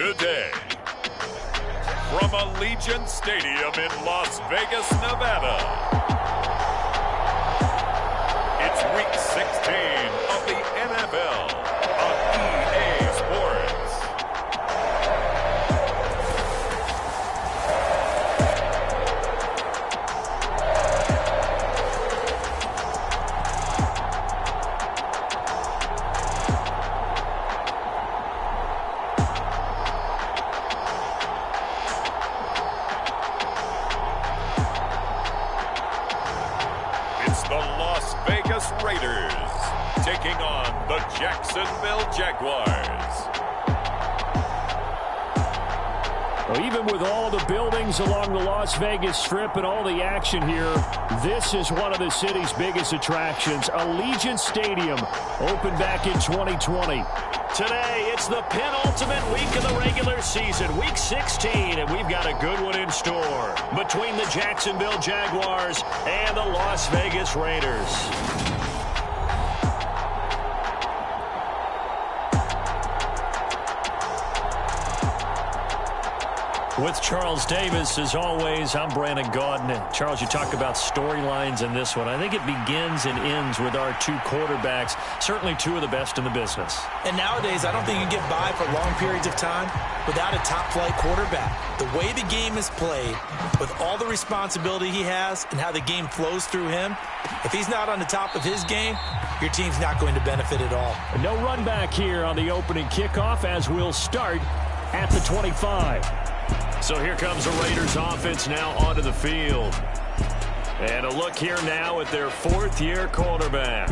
today. From Allegiant Stadium in Las Vegas, Nevada, it's Week 16 of the NFL on EA Sports. The Las Vegas Raiders taking on the Jacksonville Jaguars. Well, even with all the buildings along the Las Vegas Strip and all the action here, this is one of the city's biggest attractions. Allegiant Stadium opened back in 2020. Today, it's the penultimate week of the regular season, Week 16, and we've got a good one in store between the Jacksonville Jaguars and the Las Vegas Raiders. With Charles Davis, as always, I'm Brandon Gaudin. Charles, you talk about storylines in this one. I think it begins and ends with our two quarterbacks, certainly two of the best in the business. And nowadays, I don't think you can get by for long periods of time without a top-flight quarterback. The way the game is played, with all the responsibility he has and how the game flows through him, if he's not on the top of his game, your team's not going to benefit at all. No run back here on the opening kickoff as we'll start at the 25. So here comes the Raiders offense now onto the field. And a look here now at their fourth-year quarterback.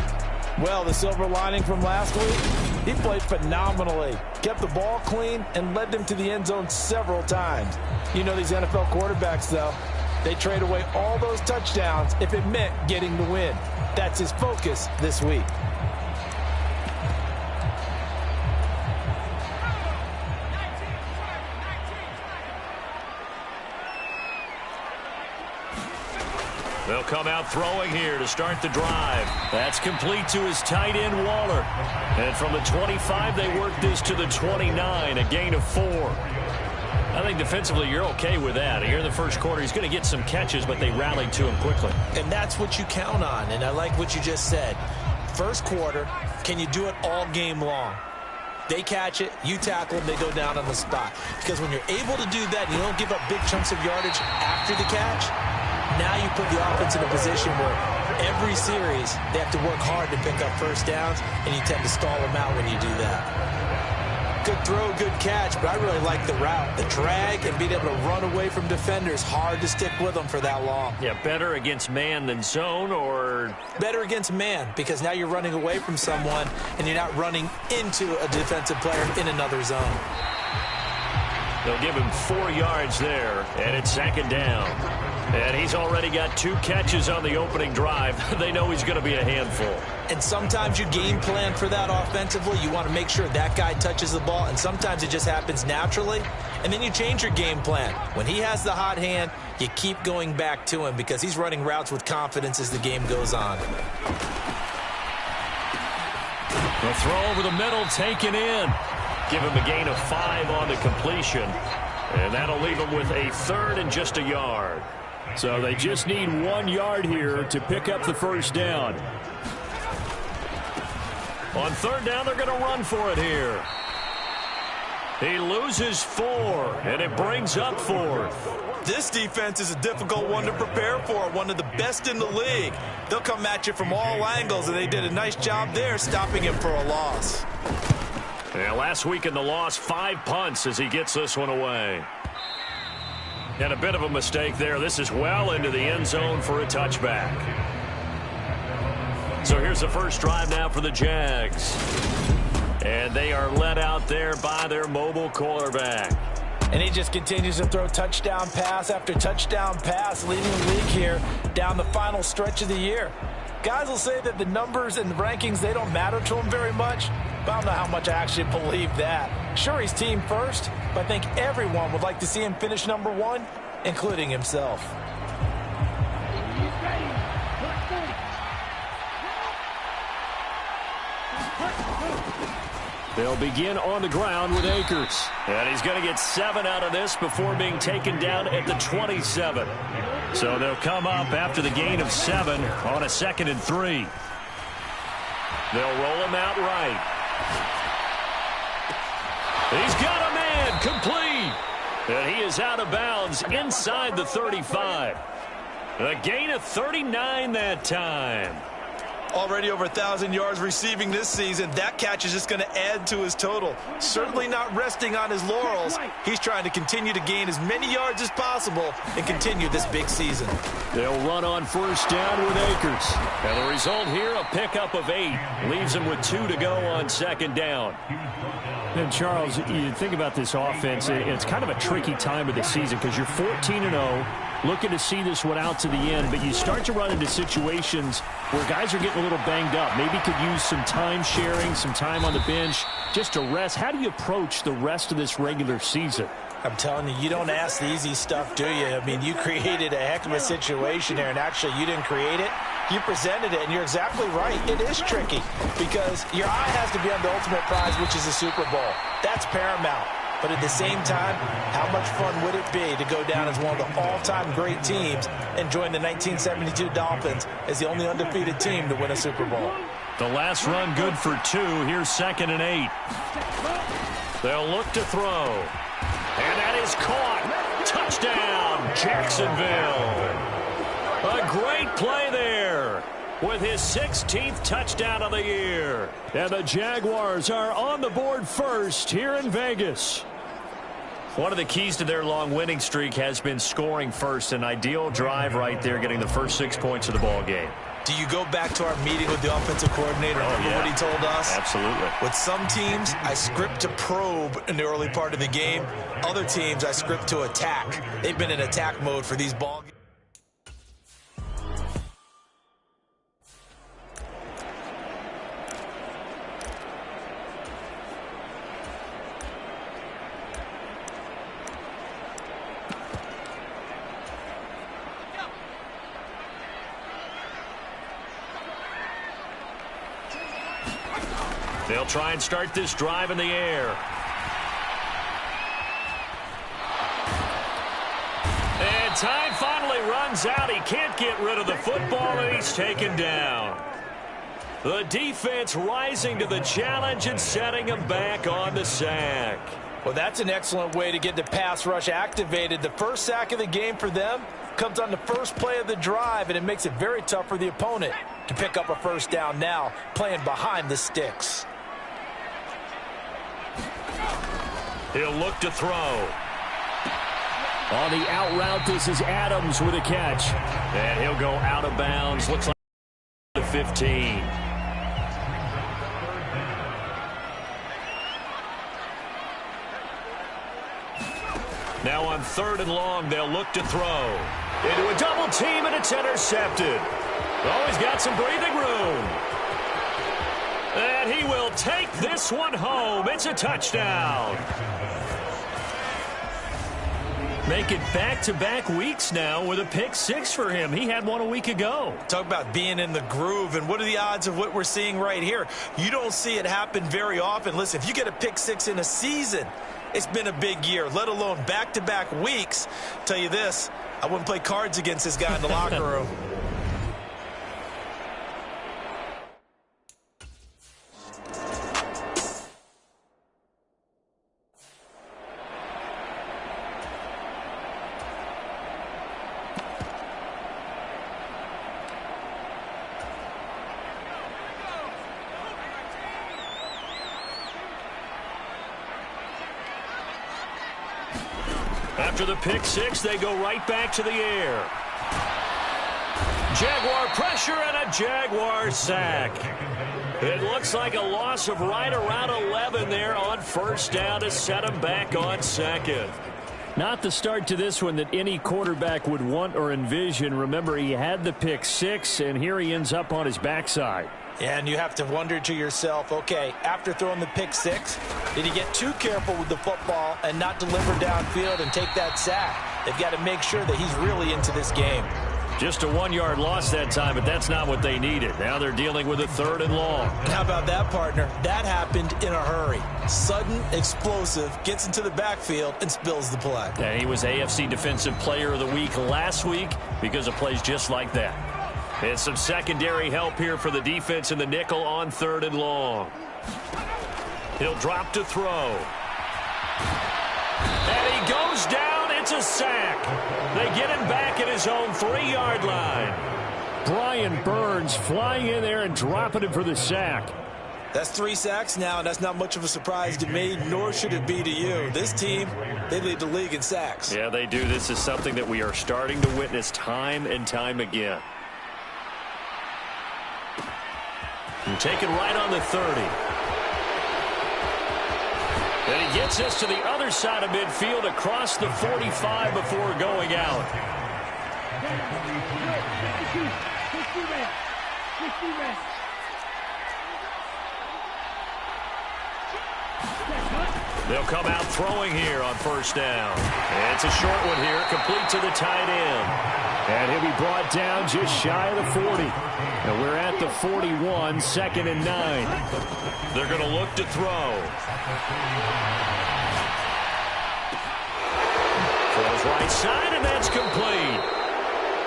Well, the silver lining from last week, he played phenomenally. Kept the ball clean and led them to the end zone several times. You know these NFL quarterbacks, though, they trade away all those touchdowns if it meant getting the win. That's his focus this week. They'll come out throwing here to start the drive. That's complete to his tight end, Waller. And from the 25, they work this to the 29, a gain of 4. I think defensively you're okay with that. Here in the first quarter, he's going to get some catches, but they rallied to him quickly. And that's what you count on, and I like what you just said. First quarter, can you do it all game long? They catch it, you tackle them, they go down on the spot. Because when you're able to do that and you don't give up big chunks of yardage after the catch, now you put the offense in a position where every series they have to work hard to pick up first downs, and you tend to stall them out when you do that. Good throw, good catch, but I really like the route. The drag and being able to run away from defenders, hard to stick with them for that long. Yeah, better against man than zone, or? Better against man, because now you're running away from someone and you're not running into a defensive player in another zone. They'll give him 4 yards there, and it's second down. And he's already got 2 catches on the opening drive. They know he's going to be a handful. And sometimes you game plan for that offensively. You want to make sure that guy touches the ball, and sometimes it just happens naturally. And then you change your game plan. When he has the hot hand, you keep going back to him because he's running routes with confidence as the game goes on. The throw over the middle, taken in. Give him a gain of 5 on the completion. And that'll leave him with a third and just a yard. So they just need 1 yard here to pick up the first down. On third down, they're going to run for it here. He loses 4, and it brings up 4th. This defense is a difficult one to prepare for, one of the best in the league. They'll come at you from all angles, and they did a nice job there stopping him for a loss. Yeah, last week in the loss, 5 punts as he gets this one away. And a bit of a mistake there. This is well into the end zone for a touchback. So here's the first drive now for the Jags. And they are led out there by their mobile quarterback. And he just continues to throw touchdown pass after touchdown pass, leading the league here down the final stretch of the year. Guys will say that the numbers and the rankings, they don't matter to him very much. But I don't know how much I actually believe that. Sure, he's team first, but I think everyone would like to see him finish number 1, including himself. They'll begin on the ground with Akers. And he's going to get 7 out of this before being taken down at the 27. So they'll come up after the gain of 7 on a 2nd and 3. They'll roll him out right. He's got a man complete. And he is out of bounds inside the 35. A gain of 39 that time. Already over 1,000 yards receiving this season. That catch is just going to add to his total. Certainly not resting on his laurels. He's trying to continue to gain as many yards as possible and continue this big season. They'll run on 1st down with Akers. And the result here, a pickup of 8. Leaves them with 2 to go on 2nd down. And Charles, you think about this offense, it's kind of a tricky time of the season because you're 14-0. Looking to see this one out to the end, but you start to run into situations where guys are getting a little banged up. Maybe could use some time sharing, some time on the bench, just to rest. How do you approach the rest of this regular season? I'm telling you, you don't ask the easy stuff, do you? I mean, you created a heck of a situation there, and actually you didn't create it. You presented it, and you're exactly right. It is tricky because your eye has to be on the ultimate prize, which is the Super Bowl. That's paramount. But at the same time, how much fun would it be to go down as one of the all-time great teams and join the 1972 Dolphins as the only undefeated team to win a Super Bowl? The last run good for 2. Here's 2nd and 8. They'll look to throw. And that is caught. Touchdown, Jacksonville. A great play there with his 16th touchdown of the year. And the Jaguars are on the board first here in Vegas. One of the keys to their long winning streak has been scoring first. An ideal drive right there, getting the first 6 points of the ball game. Do you go back to our meeting with the offensive coordinator? Remember what he told us? Absolutely. With some teams, I script to probe in the early part of the game. Other teams, I script to attack. They've been in attack mode for these ball games. They'll try and start this drive in the air. And time finally runs out. He can't get rid of the football, and he's taken down. The defense rising to the challenge and setting him back on the sack. Well, that's an excellent way to get the pass rush activated. The first sack of the game for them comes on the first play of the drive, and it makes it very tough for the opponent to pick up a 1st down now, playing behind the sticks. He'll look to throw. On the out route, this is Adams with a catch. And he'll go out of bounds. Looks like the 15. Now on 3rd and long, they'll look to throw. Into a double team, and it's intercepted. Oh, he's got some breathing room. And he will take this one home. It's a touchdown. Make it back-to-back weeks now with a pick 6 for him. He had one a week ago. Talk about being in the groove, and what are the odds of what we're seeing right here? You don't see it happen very often. Listen, if you get a pick 6 in a season, it's been a big year, let alone back-to-back weeks. Tell you this, I wouldn't play cards against this guy in the locker room. After the pick 6, they go right back to the air. Jaguar pressure and a Jaguar sack. It looks like a loss of right around 11 there on 1st down to set him back on 2nd. Not the start to this one that any quarterback would want or envision. Remember, he had the pick 6, and here he ends up on his backside. And you have to wonder to yourself, okay, after throwing the pick 6, did he get too careful with the football and not deliver downfield and take that sack? They've got to make sure that he's really into this game. Just a 1-yard loss that time, but that's not what they needed. Now they're dealing with a 3rd and long. How about that, partner? That happened in a hurry. Sudden, explosive, gets into the backfield and spills the play. And he was AFC Defensive Player of the Week last week because of plays just like that. And some secondary help here for the defense in the nickel on 3rd and long. He'll drop to throw. And he goes down. It's a sack. They get him back at his own 3-yard line. Brian Burns flying in there and dropping him for the sack. That's 3 sacks now, and that's not much of a surprise to me, nor should it be to you. This team, they lead the league in sacks. Yeah, they do. This is something that we are starting to witness time and time again. And taken right on the 30. And he gets us to the other side of midfield across the 45 before going out. They'll come out throwing here on 1st down. And it's a short one here, complete to the tight end. And he'll be brought down just shy of the 40. And we're at the 41, 2nd and 9. They're going to look to throw. Throws right side, and that's complete.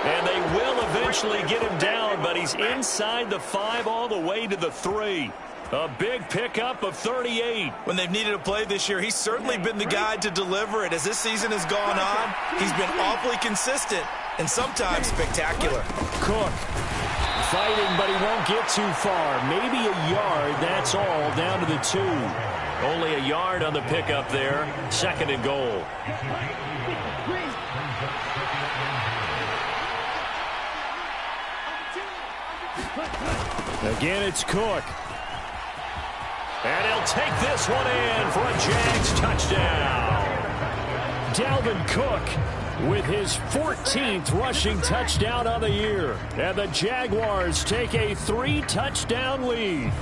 And they will eventually get him down, but he's inside the 5 all the way to the 3. A big pickup of 38. When they've needed a play this year, he's certainly been the guy to deliver it. As this season has gone on, he's been awfully consistent and sometimes spectacular. Cook fighting, but he won't get too far. Maybe a yard, that's all, down to the 2. Only a yard on the pickup there. 2nd and goal. Again, it's Cook. And he'll take this one in for a Jags touchdown. Dalvin Cook with his 14th rushing touchdown on the year. And the Jaguars take a 3-touchdown lead.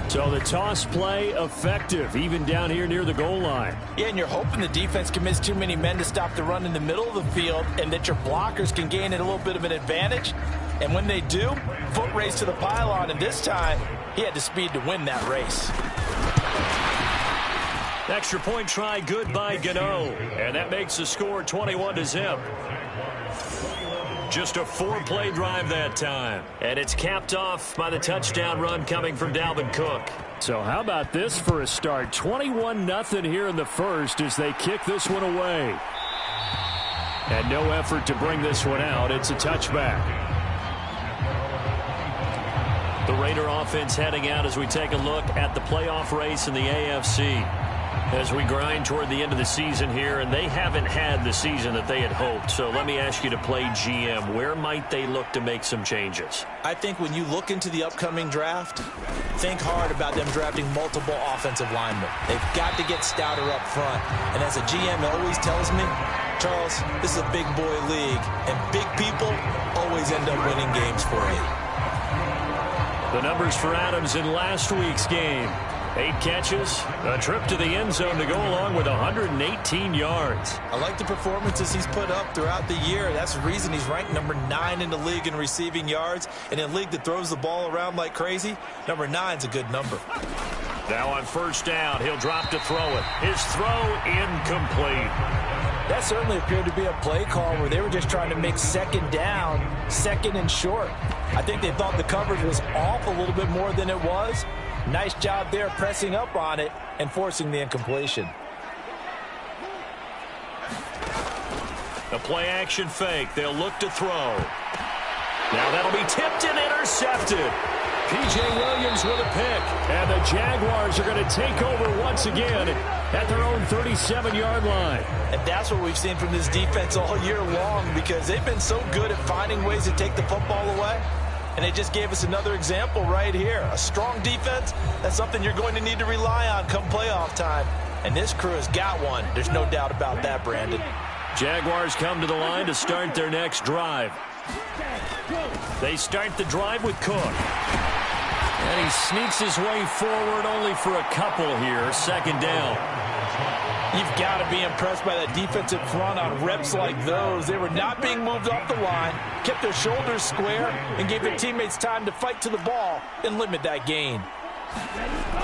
So the toss play effective, even down here near the goal line. Yeah, and you're hoping the defense commits too many men to stop the run in the middle of the field and that your blockers can gain a little bit of an advantage. And when they do, foot race to the pylon, and this time he had the speed to win that race. Extra point try good by Gano. And that makes the score 21-0. Just a 4-play drive that time. And it's capped off by the touchdown run coming from Dalvin Cook. So how about this for a start? 21-0 here in the first as they kick this one away. And no effort to bring this one out. It's a touchback. The Raider offense heading out as we take a look at the playoff race in the AFC. As we grind toward the end of the season here, and they haven't had the season that they had hoped. So let me ask you to play GM. Where might they look to make some changes? I think when you look into the upcoming draft, think hard about them drafting multiple offensive linemen. They've got to get stouter up front. And as a GM always tells me, Charles, this is a big boy league, and big people always end up winning games for you. The numbers for Adams in last week's game. 8 catches, a trip to the end zone to go along with 118 yards. I like the performances he's put up throughout the year. That's the reason he's ranked number 9 in the league in receiving yards. And in a league that throws the ball around like crazy, number 9's a good number. Now on 1st down, he'll drop to throw it. His throw incomplete. That certainly appeared to be a play call where they were just trying to make 2nd down, 2nd and short. I think they thought the coverage was off a little bit more than it was. Nice job there pressing up on it and forcing the incompletion. A play-action fake. They'll look to throw. Now that'll be tipped and intercepted. P.J. Williams with a pick. And the Jaguars are going to take over once again at their own 37-yard line. And that's what we've seen from this defense all year long because they've been so good at finding ways to take the football away. And they just gave us another example right here. A strong defense, that's something you're going to need to rely on come playoff time. And this crew has got one. There's no doubt about that, Brandon. Jaguars come to the line to start their next drive. They start the drive with Cook. And he sneaks his way forward only for a couple here. 2nd down. You've got to be impressed by that defensive front on reps like those. They were not being moved off the line, kept their shoulders square, and gave their teammates time to fight to the ball and limit that gain.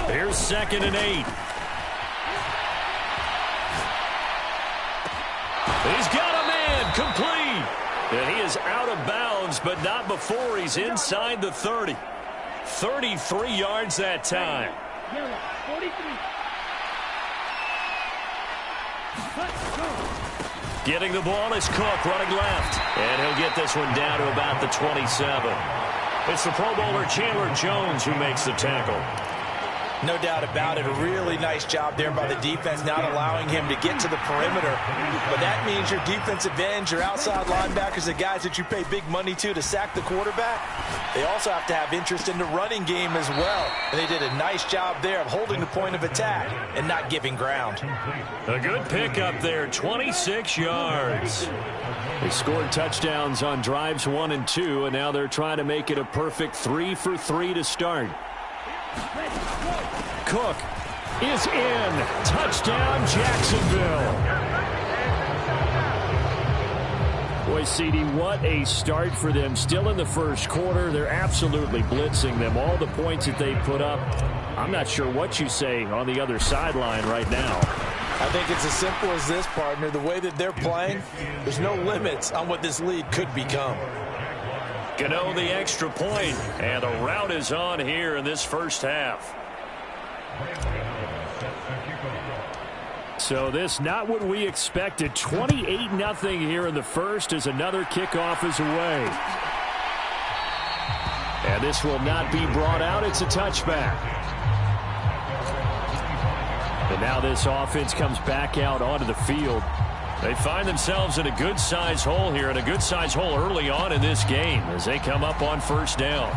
Here's 2nd and 8. He's got a man complete. And he is out of bounds, but not before he's inside the 30. 33 yards that time. Getting the ball is Cook running left. And he'll get this one down to about the 27. It's the Pro Bowler Chandler Jones who makes the tackle. No doubt about it. A really nice job there by the defense, not allowing him to get to the perimeter. But that means your defensive ends, your outside linebackers, the guys that you pay big money to sack the quarterback, they also have to have interest in the running game as well. And they did a nice job there of holding the point of attack and not giving ground. A good pickup there, 26 yards. They scored touchdowns on drives 1 and 2, and now they're trying to make it a perfect 3 for 3 to start. Cook is in. Touchdown, Jacksonville. Boy, CD, what a start for them. Still in the first quarter. They're absolutely blitzing them. All the points that they put up, I'm not sure what you say on the other sideline right now. I think it's as simple as this, partner. The way that they're playing, there's no limits on what this lead could become. Gano the extra point, and the route is on here in this first half. So this not what we expected. 28-0 here in the first as another kickoff is away. And this will not be brought out. It's a touchback. And now this offense comes back out onto the field. They find themselves in a good-sized hole here, and a good-sized hole early on in this game as they come up on first down.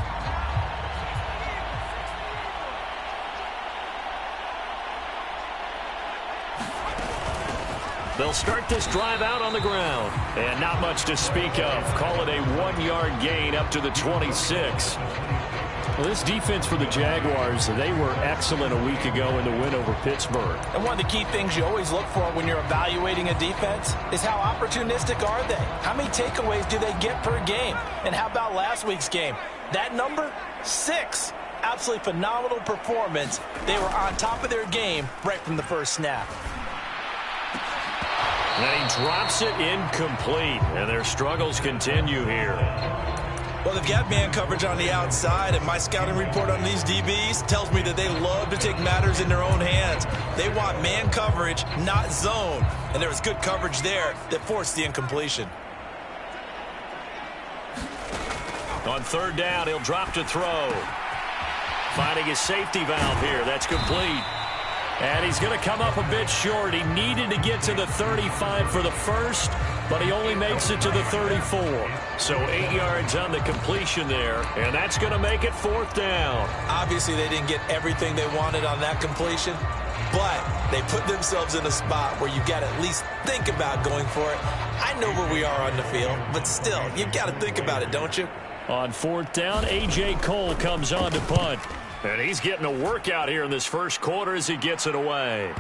They'll start this drive out on the ground, and not much to speak of. Call it a 1-yard gain up to the 26. Well, this defense for the Jaguars, they were excellent a week ago in the win over Pittsburgh. And one of the key things you always look for when you're evaluating a defense is how opportunistic are they? How many takeaways do they get per game? And how about last week's game? That number, 6. Absolutely phenomenal performance. They were on top of their game right from the first snap. And he drops it incomplete, and their struggles continue here. Well, they've got man coverage on the outside, and my scouting report on these DBs tells me that they love to take matters in their own hands. They want man coverage, not zone. And there was good coverage there that forced the incompletion. On third down, he'll drop to throw. Finding his safety valve here. That's complete. And he's going to come up a bit short. He needed to get to the 35 for the first, but he only makes it to the 34. So 8 yards on the completion there, and that's going to make it fourth down. Obviously, they didn't get everything they wanted on that completion, but they put themselves in a spot where you got to at least think about going for it. I know where we are on the field, but still, you got to think about it, don't you? On fourth down, A.J. Cole comes on to punt. And he's getting a workout here in this first quarter as he gets it away.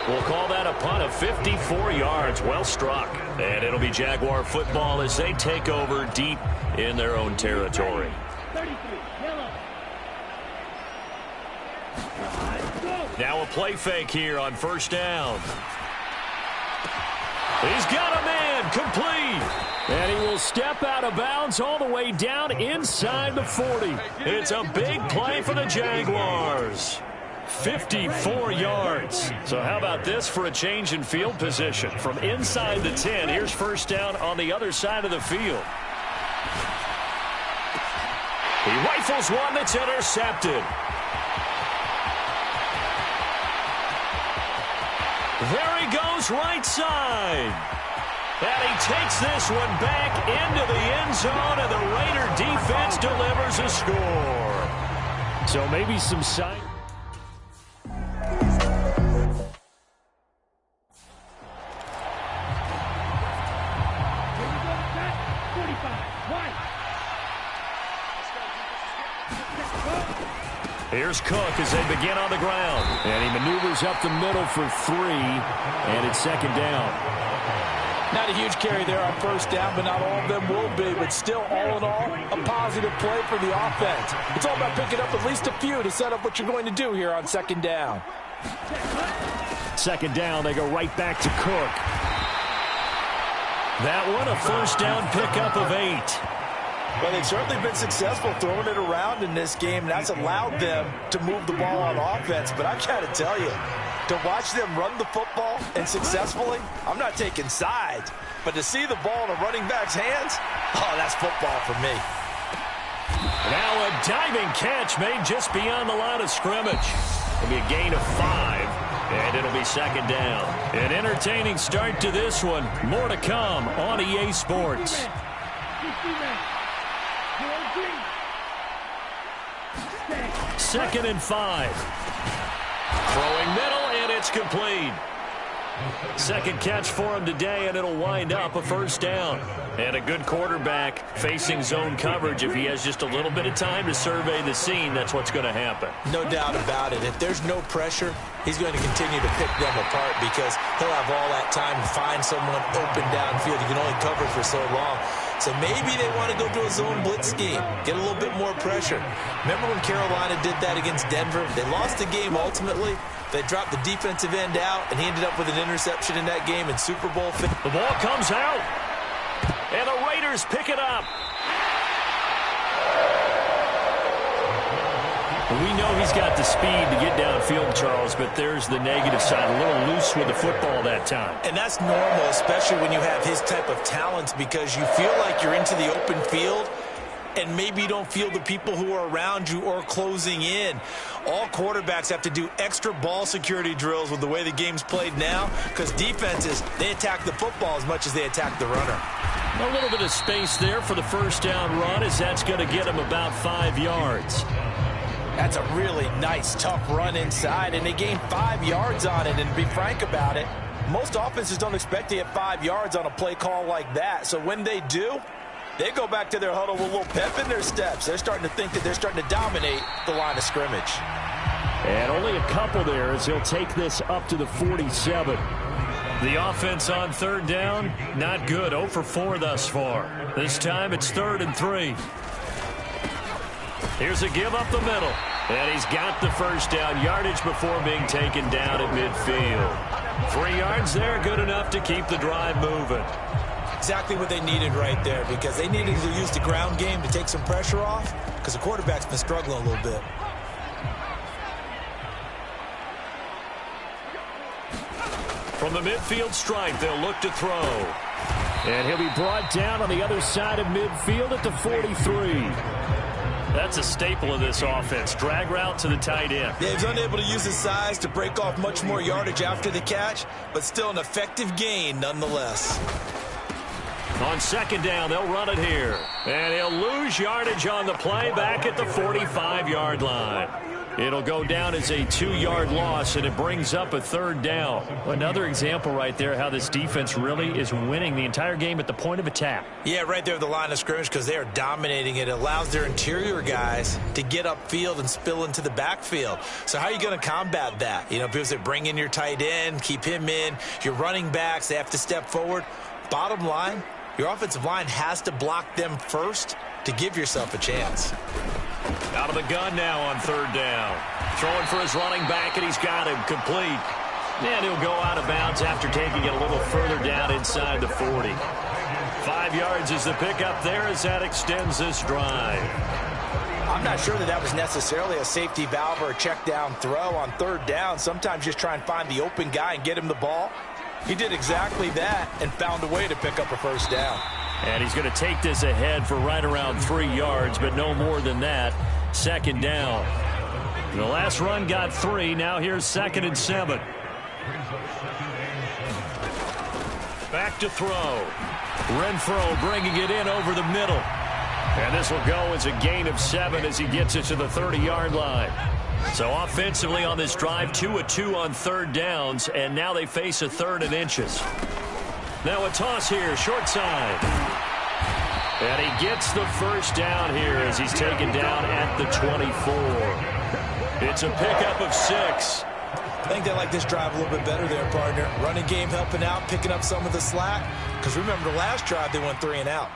We'll call that a punt of 54 yards. Well struck. And it'll be Jaguar football as they take over deep in their own territory. Now a play fake here on first down. He's got a man complete. And he will step out of bounds all the way down inside the 40. It's a big play for the Jaguars. 54 yards. So how about this for a change in field position? From inside the 10, here's first down on the other side of the field. He rifles one that's intercepted. There he goes right side. And he takes this one back into the end zone, and the Raider defense delivers a score. So maybe some sign. Here's Cook as they begin on the ground. And he maneuvers up the middle for 3, and it's second down. Not a huge carry there on first down, but not all of them will be. But still, all in all, a positive play for the offense. It's all about picking up at least a few to set up what you're going to do here on second down. Second down, they go right back to Cook. That one, a first down pickup of 8. Well, they've certainly been successful throwing it around in this game, and that's allowed them to move the ball on offense. But I've got to tell you, to watch them run the football and successfully, I'm not taking sides, but to see the ball in a running back's hands, oh, that's football for me. Now a diving catch made just beyond the line of scrimmage. It'll be a gain of 5, and it'll be second down. An entertaining start to this one. More to come on EA Sports. Second and 5. Throwing middle, and it's complete. Second catch for him today, and it'll wind up a first down. And a good quarterback facing zone coverage. If he has just a little bit of time to survey the scene, that's what's going to happen. No doubt about it. If there's no pressure, he's going to continue to pick them apart because he'll have all that time to find someone open downfield. You can only cover for so long. So maybe they want to go to a zone blitz scheme, get a little bit more pressure. Remember when Carolina did that against Denver? They lost the game ultimately. They dropped the defensive end out, and he ended up with an interception in that game in Super Bowl. The ball comes out, and the Raiders pick it up. We know he's got the speed to get downfield, Charles, but there's the negative side. A little loose with the football that time. And that's normal, especially when you have his type of talents, because you feel like you're into the open field, and maybe you don't feel the people who are around you or closing in. All quarterbacks have to do extra ball security drills with the way the game's played now, because defenses, they attack the football as much as they attack the runner. A little bit of space there for the first down run, as that's going to get him about 5 yards. That's a really nice, tough run inside, and they gained 5 yards on it. And to be frank about it, most offenses don't expect to get 5 yards on a play call like that. So when they do, they go back to their huddle with a little pep in their steps. They're starting to think that they're starting to dominate the line of scrimmage. And only a couple there as he'll take this up to the 47. The offense on third down, not good. 0 for 4 thus far. This time it's 3rd and 3. Here's a give up the middle. And he's got the first down yardage before being taken down at midfield. 3 yards there, good enough to keep the drive moving. Exactly what they needed right there, because they needed to use the ground game to take some pressure off, because the quarterback's been struggling a little bit. From the midfield stripe, they'll look to throw. And he'll be brought down on the other side of midfield at the 43. That's a staple of this offense. Drag route to the tight end. Yeah, he's unable to use his size to break off much more yardage after the catch, but still an effective gain nonetheless. On second down, they'll run it here. And he'll lose yardage on the play back at the 45-yard line. It'll go down as a 2-yard loss, and it brings up a 3rd down. Another example right there how this defense really is winning the entire game at the point of attack. Yeah, right there at the line of scrimmage, because they are dominating it. It allows their interior guys to get upfield and spill into the backfield. So how are you going to combat that? You know, because they bring in your tight end, keep him in. Your running backs, they have to step forward. Bottom line, your offensive line has to block them first to give yourself a chance. Out of the gun now on 3rd down. Throwing for his running back, and he's got him complete. And he'll go out of bounds after taking it a little further down inside the 40. 5 yards is the pickup there as that extends this drive. I'm not sure that was necessarily a safety valve or a check down throw on 3rd down. Sometimes just try and find the open guy and get him the ball. He did exactly that and found a way to pick up a first down. And he's going to take this ahead for right around 3 yards, but no more than that. 2nd down. The last run got 3. Now here's 2nd and 7. Back to throw. Renfro bringing it in over the middle. And this will go as a gain of 7 as he gets it to the 30-yard line. So offensively on this drive, 2 of 2 on 3rd downs, and now they face a 3rd and inches. Now a toss here, short side. And he gets the first down here as he's taken down at the 24. It's a pickup of 6. I think they like this drive a little bit better there, partner. Running game helping out, picking up some of the slack. Because remember, the last drive, they went 3 and out.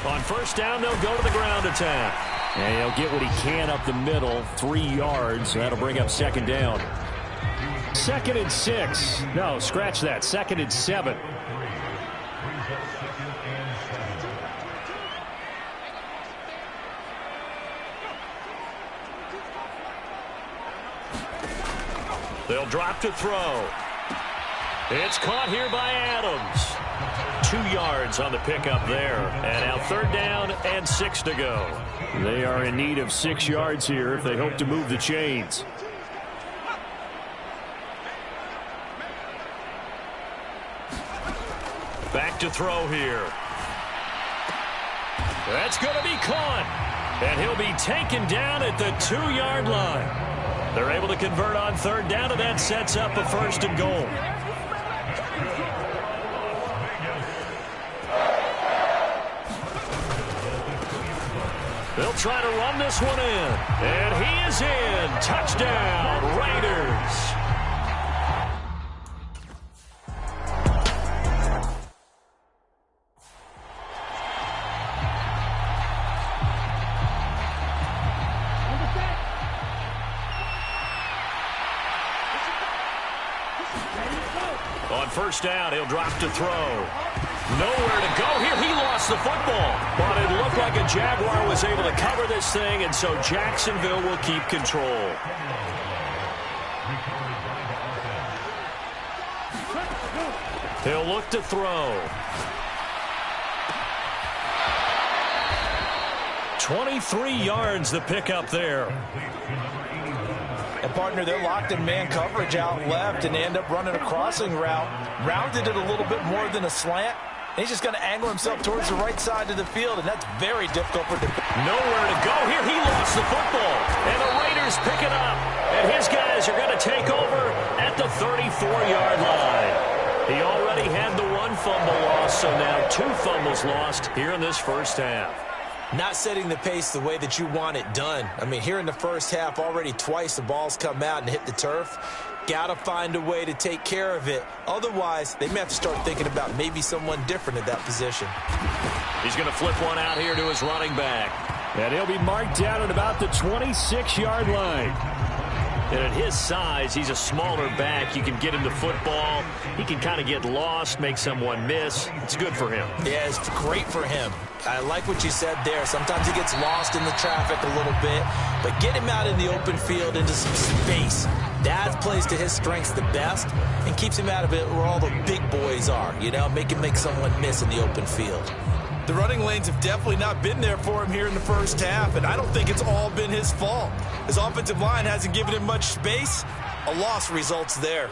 On first down, they'll go to the ground attack. And he'll get what he can up the middle, 3 yards. That'll bring up second down. 2nd and 6. No, scratch that. 2nd and 7. They'll drop to throw. It's caught here by Adams. 2 yards on the pickup there. And now 3rd down and 6 to go. They are in need of 6 yards here if they hope to move the chains. Back to throw here. That's going to be caught. And he'll be taken down at the 2-yard line. They're able to convert on 3rd down, and that sets up a 1st and goal. They'll try to run this one in. And he is in. Touchdown, Raiders. On first down, he'll drop to throw. Nowhere to go here. He lost the football. But it looked like a Jaguar was able to cover this thing, and so Jacksonville will keep control. He'll look to throw. 23 yards the pickup there. And, partner, they're locked in man coverage out left, and they end up running a crossing route. Rounded it a little bit more than a slant. And he's just going to angle himself towards the right side of the field, and that's very difficult for the... Nowhere to go here. He lost the football. And the Raiders pick it up. And his guys are going to take over at the 34-yard line. He already had the 1 fumble loss, so now 2 fumbles lost here in this first half. Not setting the pace the way that you want it done. I mean, here in the first half, already twice the ball's come out and hit the turf. Got to find a way to take care of it. Otherwise, they may have to start thinking about maybe someone different at that position. He's going to flip one out here to his running back. And he'll be marked down at about the 26-yard line. And at his size, he's a smaller back. You can get him the football. He can kind of get lost, make someone miss. It's good for him. Yeah, it's great for him. I like what you said there. Sometimes he gets lost in the traffic a little bit, but get him out in the open field into some space. That plays to his strengths the best and keeps him out of it where all the big boys are, you know, make him make someone miss in the open field. The running lanes have definitely not been there for him here in the first half, and I don't think it's all been his fault. His offensive line hasn't given him much space. A loss results there.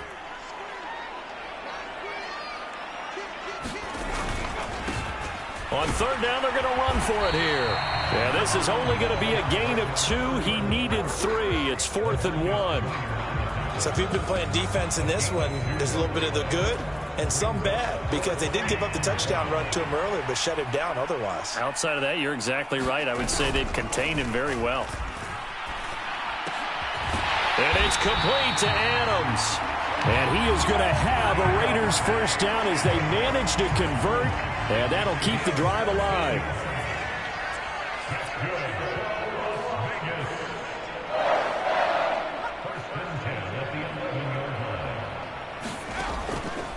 On 3rd down, they're going to run for it here. Yeah, this is only going to be a gain of 2. He needed 3. It's 4th and 1. So if you've been playing defense in this one, there's a little bit of the good and some bad, because they did give up the touchdown run to him earlier, but shut him down otherwise. Outside of that, you're exactly right. I would say they've contained him very well. And it's complete to Adams. And he is going to have a Raiders first down as they manage to convert. And that'll keep the drive alive.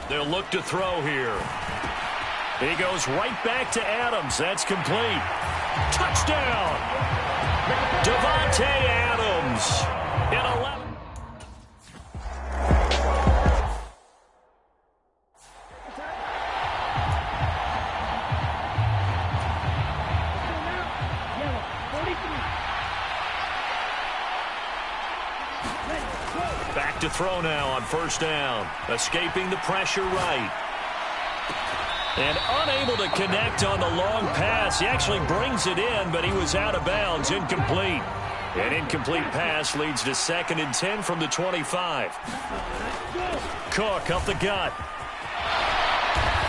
They'll look to throw here. He goes right back to Adams. That's complete. Touchdown! Davante Adams in 11. Back to throw now on first down. Escaping the pressure right. And unable to connect on the long pass. He actually brings it in, but he was out of bounds. Incomplete. An incomplete pass leads to 2nd and 10 from the 25. Cook up the gut.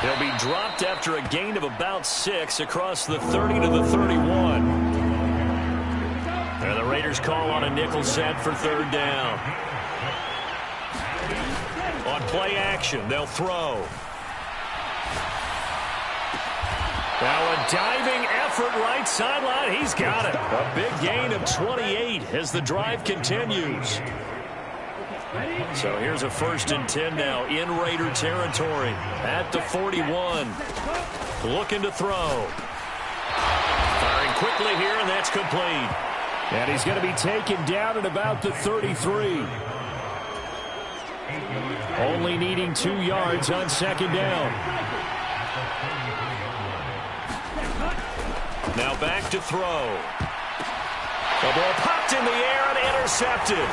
He'll be dropped after a gain of about 6 across the 30 to the 31. Raiders call on a nickel set for third down. On play action, they'll throw. Now a diving effort right sideline. He's got it. A big gain of 28 as the drive continues. So here's a 1st and 10 now in Raider territory at the 41. Looking to throw. Firing quickly here, and that's complete. And he's going to be taken down at about the 33. Only needing 2 yards on 2nd down. Now back to throw. The ball popped in the air and intercepted.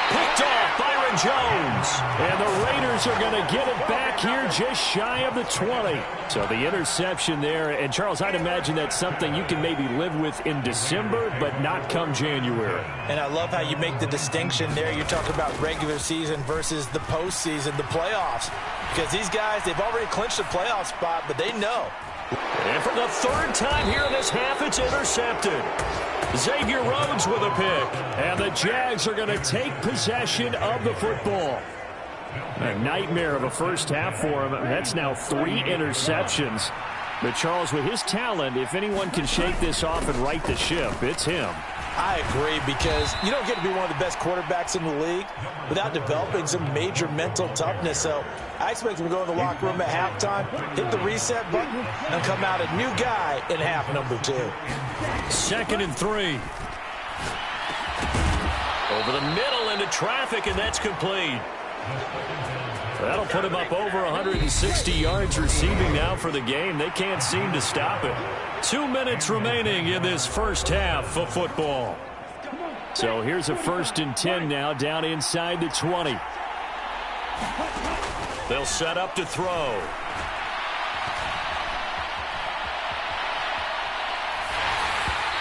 Picked off Byron Jones. And the Raiders are going to get it back here just shy of the 20. So the interception there. And, Charles, I'd imagine that's something you can maybe live with in December, but not come January. And I love how you make the distinction there. You're talking about regular season versus the postseason, the playoffs. Because these guys, they've already clinched a playoff spot, but they know. And for the 3rd time here in this half, it's intercepted. Xavier Rhodes with a pick. And the Jags are going to take possession of the football. A nightmare of a first half for him. That's now 3 interceptions. But, Charles, with his talent, if anyone can shake this off and right the ship, it's him. I agree, because you don't get to be one of the best quarterbacks in the league without developing some major mental toughness. So I expect him to go in the locker room at halftime, hit the reset button, and come out a new guy in half number 2. 2nd and 3. Over the middle into traffic, and that's complete. That'll put him up over 160 yards receiving now for the game. They can't seem to stop it. 2 minutes remaining in this first half of football. So here's a 1st and 10 now down inside the 20. They'll set up to throw.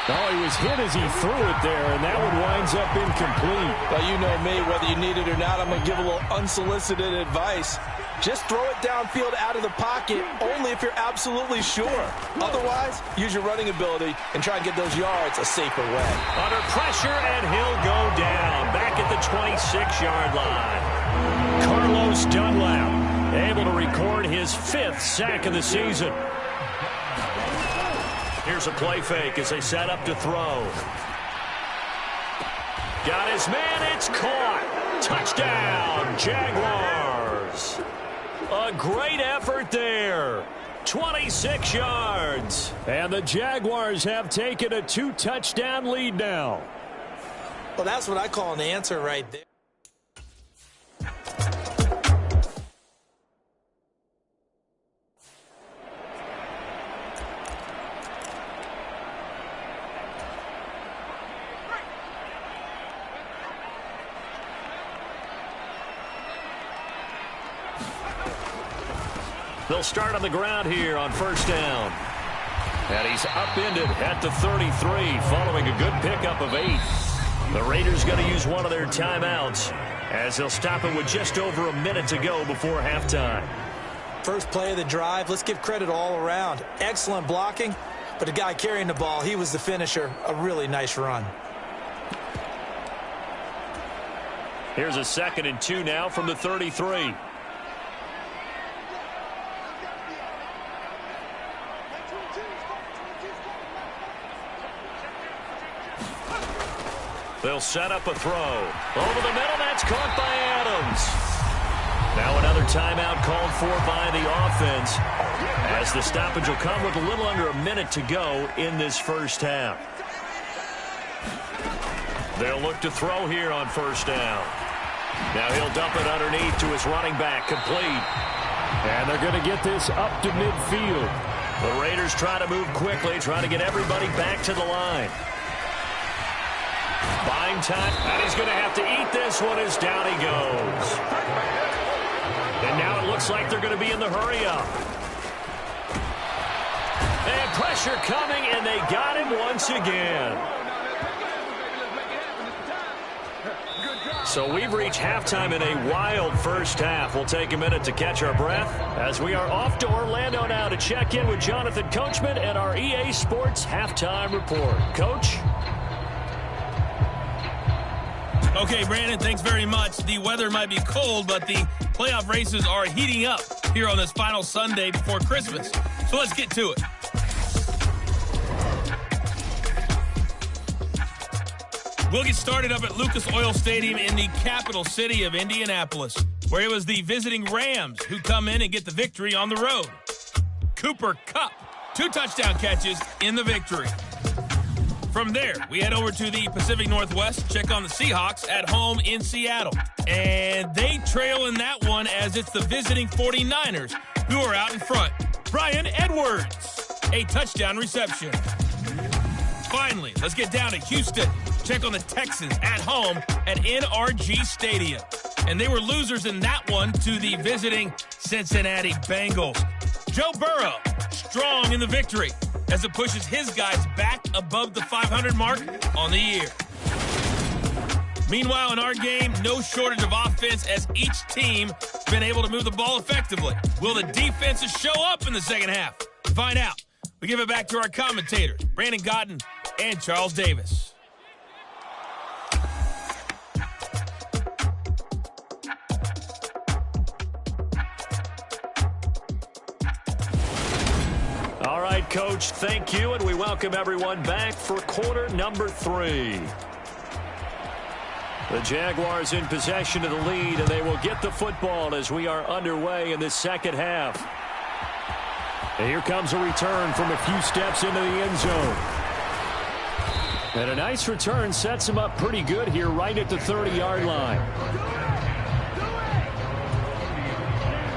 Oh, he was hit as he threw it there, and that one winds up incomplete. Well, you know me, whether you need it or not, I'm going to give a little unsolicited advice. Just throw it downfield out of the pocket, only if you're absolutely sure. Otherwise, use your running ability and try and get those yards a safer way. Under pressure, and he'll go down back at the 26-yard line. Carlos Dunlap able to record his 5th sack of the season. Here's a play fake as they set up to throw. Got his man, it's caught. Touchdown, Jaguars. A great effort there. 26 yards. And the Jaguars have taken a 2-touchdown lead now. Well, that's what I call an answer right there. They'll start on the ground here on 1st down. And he's upended at the 33 following a good pickup of 8. The Raiders going to use one of their timeouts as they'll stop it with just over a minute to go before halftime. First play of the drive, let's give credit all around. Excellent blocking, but the guy carrying the ball, he was the finisher. A really nice run. Here's a 2nd and 2 now from the 33. They'll set up a throw. Over the middle, that's caught by Adams. Now another timeout called for by the offense, as the stoppage will come with a little under a minute to go in this first half. They'll look to throw here on 1st down. Now he'll dump it underneath to his running back, complete. And they're going to get this up to midfield. The Raiders try to move quickly, try to get everybody back to the line. Buying time, and he's going to have to eat this one as down he goes. And now it looks like they're going to be in the hurry-up. And pressure coming, and they got him once again. So we've reached halftime in a wild first half. We'll take a minute to catch our breath as we are off to Orlando now to check in with Jonathan Coachman and our EA Sports Halftime Report. Coach? Okay, Brandon, thanks very much. The weather might be cold, but the playoff races are heating up here on this final Sunday before Christmas. So let's get to it. We'll get started up at Lucas Oil Stadium in the capital city of Indianapolis, where it was the visiting Rams who come in and get the victory on the road. Cooper Kupp, 2 touchdown catches in the victory. From there, we head over to the Pacific Northwest, check on the Seahawks at home in Seattle. And they trail in that one as it's the visiting 49ers who are out in front. Bryan Edwards, a touchdown reception. Finally, let's get down to Houston. Check on the Texans at home at NRG Stadium. And they were losers in that one to the visiting Cincinnati Bengals. Joe Burrow, strong in the victory as it pushes his guys back above the 500 mark on the year. Meanwhile, in our game, no shortage of offense as each team has been able to move the ball effectively. Will the defenses show up in the second half? To find out, we give it back to our commentators, Brandon Godden and Charles Davis. All right, Coach, thank you, and we welcome everyone back for quarter number 3. The Jaguars in possession of the lead, and they will get the football as we are underway in the second half. And here comes a return from a few steps into the end zone. And a nice return sets him up pretty good here right at the 30-yard line.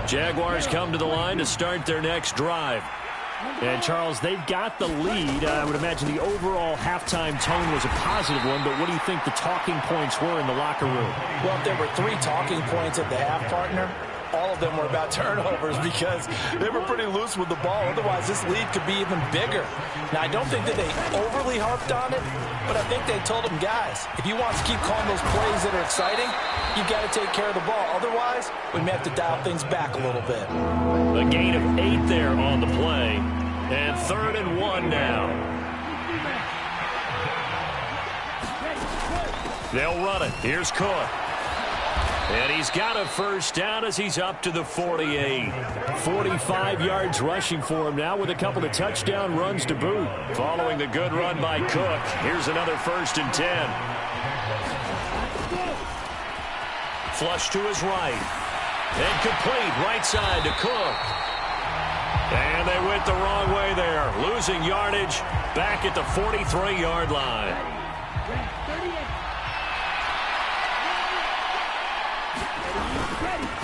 Jaguars come to the line to start their next drive. And, Charles, they've got the lead. I would imagine the overall halftime tone was a positive one, but what do you think the talking points were in the locker room? Well, if there were 3 talking points at the half, partner, all of them were about turnovers because they were pretty loose with the ball. Otherwise, this lead could be even bigger. Now, I don't think that they overly harped on it, but I think they told them, guys, if you want to keep calling those plays that are exciting, you've got to take care of the ball. Otherwise, we may have to dial things back a little bit. A gain of 8 there on the play, and 3rd and 1 now. They'll run it. Here's Cook. And he's got a first down as he's up to the 48. 45 yards rushing for him now with a couple of touchdown runs to boot. Following the good run by Cook, here's another 1st and 10. Flush to his right. And complete right side to Cook. And they went the wrong way there. Losing yardage back at the 43-yard line.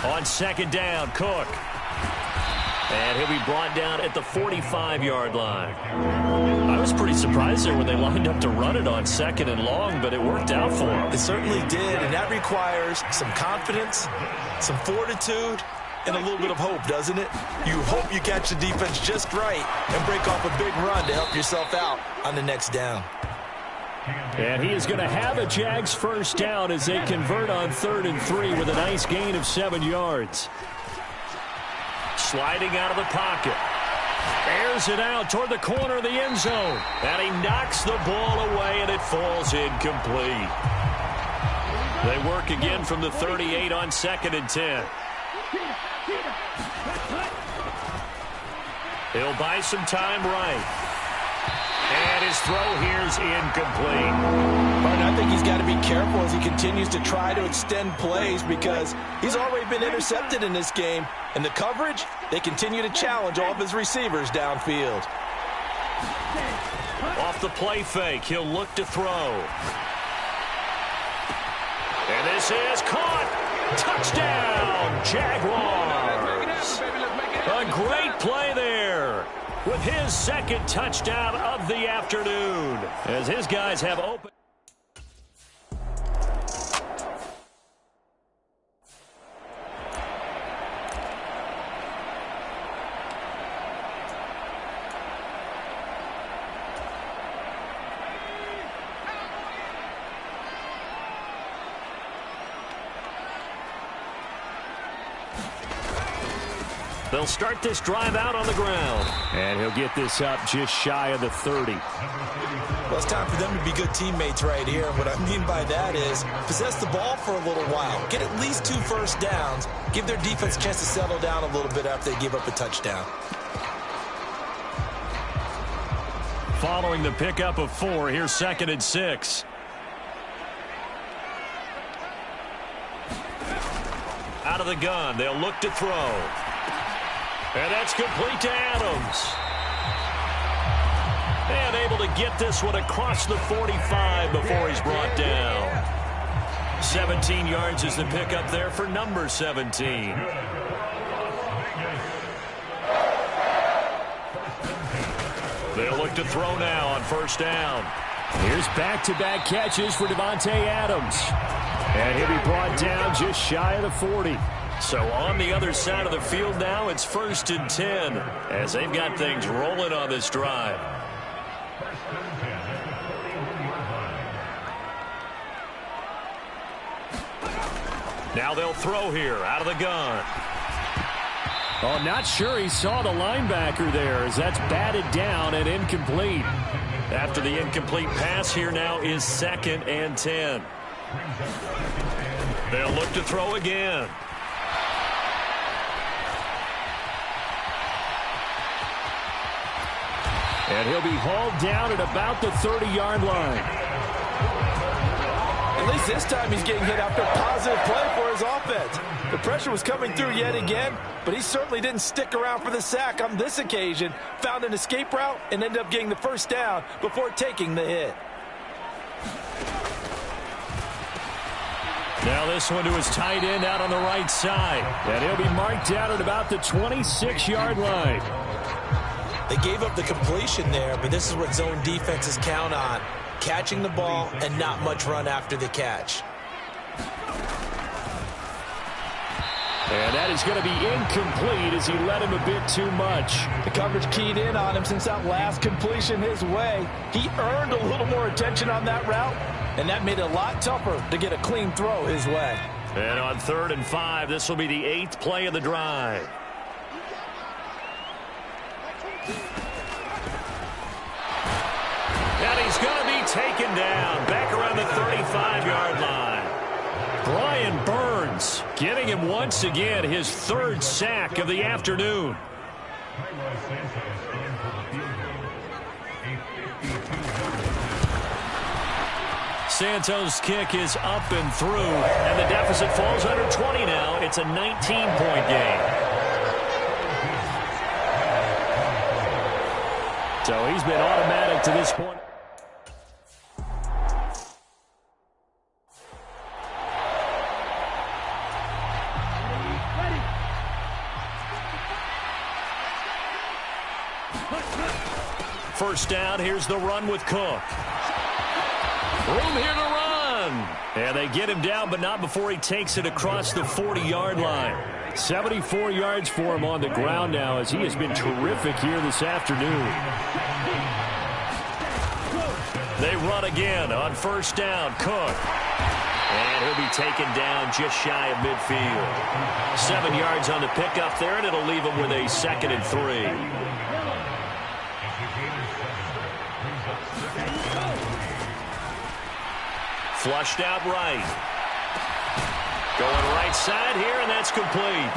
On 2nd down, Cook. And he'll be brought down at the 45-yard line. I was pretty surprised there when they lined up to run it on 2nd and long, but it worked out for them. It certainly did, and that requires some confidence, some fortitude, and a little bit of hope, doesn't it? You hope you catch the defense just right and break off a big run to help yourself out on the next down. And he is going to have a Jags first down as they convert on 3rd and 3 with a nice gain of 7 yards. Sliding out of the pocket. Airs it out toward the corner of the end zone. And he knocks the ball away, and it falls incomplete. They work again from the 38 on 2nd and 10. He'll buy some time right. And his throw here's incomplete. Martin, I think he's got to be careful as he continues to try to extend plays because he's already been intercepted in this game. And the coverage, they continue to challenge all of his receivers downfield. Off the play fake, he'll look to throw. And this is caught. Touchdown, Jaguars. A great play there with his 2nd touchdown of the afternoon as his guys have open. They'll start this drive out on the ground. And he'll get this up just shy of the 30. Well, it's time for them to be good teammates right here. And what I mean by that is possess the ball for a little while. Get at least 2 first downs. Give their defense a chance to settle down a little bit after they give up a touchdown. Following the pickup of 4, here's 2nd and 6. Out of the gun, they'll look to throw. And that's complete to Adams. And able to get this one across the 45 before he's brought down. 17 yards is the pickup there for number 17. They'll look to throw now on 1st down. Here's back-to-back catches for Davante Adams. And he'll be brought down just shy of the 40. So on the other side of the field now, it's 1st and 10 as they've got things rolling on this drive. Now they'll throw here out of the gun. Oh, not sure he saw the linebacker there as that's batted down and incomplete. After the incomplete pass, here now is 2nd and 10. They'll look to throw again. And he'll be hauled down at about the 30-yard line. At least this time he's getting hit after a positive play for his offense. The pressure was coming through yet again, but he certainly didn't stick around for the sack on this occasion. Found an escape route and ended up getting the 1st down before taking the hit. Now this one to his tight end out on the right side. And he'll be marked down at about the 26-yard line. They gave up the completion there, but this is what zone defenses count on. Catching the ball and not much run after the catch. And that is going to be incomplete as he led him a bit too much. The coverage keyed in on him since that last completion his way. He earned a little more attention on that route, and that made it a lot tougher to get a clean throw his way. And on 3rd and 5, this will be the 8th play of the drive. And he's going to be taken down back around the 35-yard line. Brian Burns getting him once again his 3rd sack of the afternoon. Santos' kick is up and through, and the deficit falls under 20 now. It's a 19-point game. So he's been automatic to this point. First down, here's the run with Cook. Room here to run. And they get him down, but not before he takes it across the 40-yard line. 74 yards for him on the ground now as he has been terrific here this afternoon. They run again on 1st down, Cook. And he'll be taken down just shy of midfield. 7 yards on the pickup there, and it'll leave him with a 2nd and 3. Flushed out right. Going right side here, and that's complete.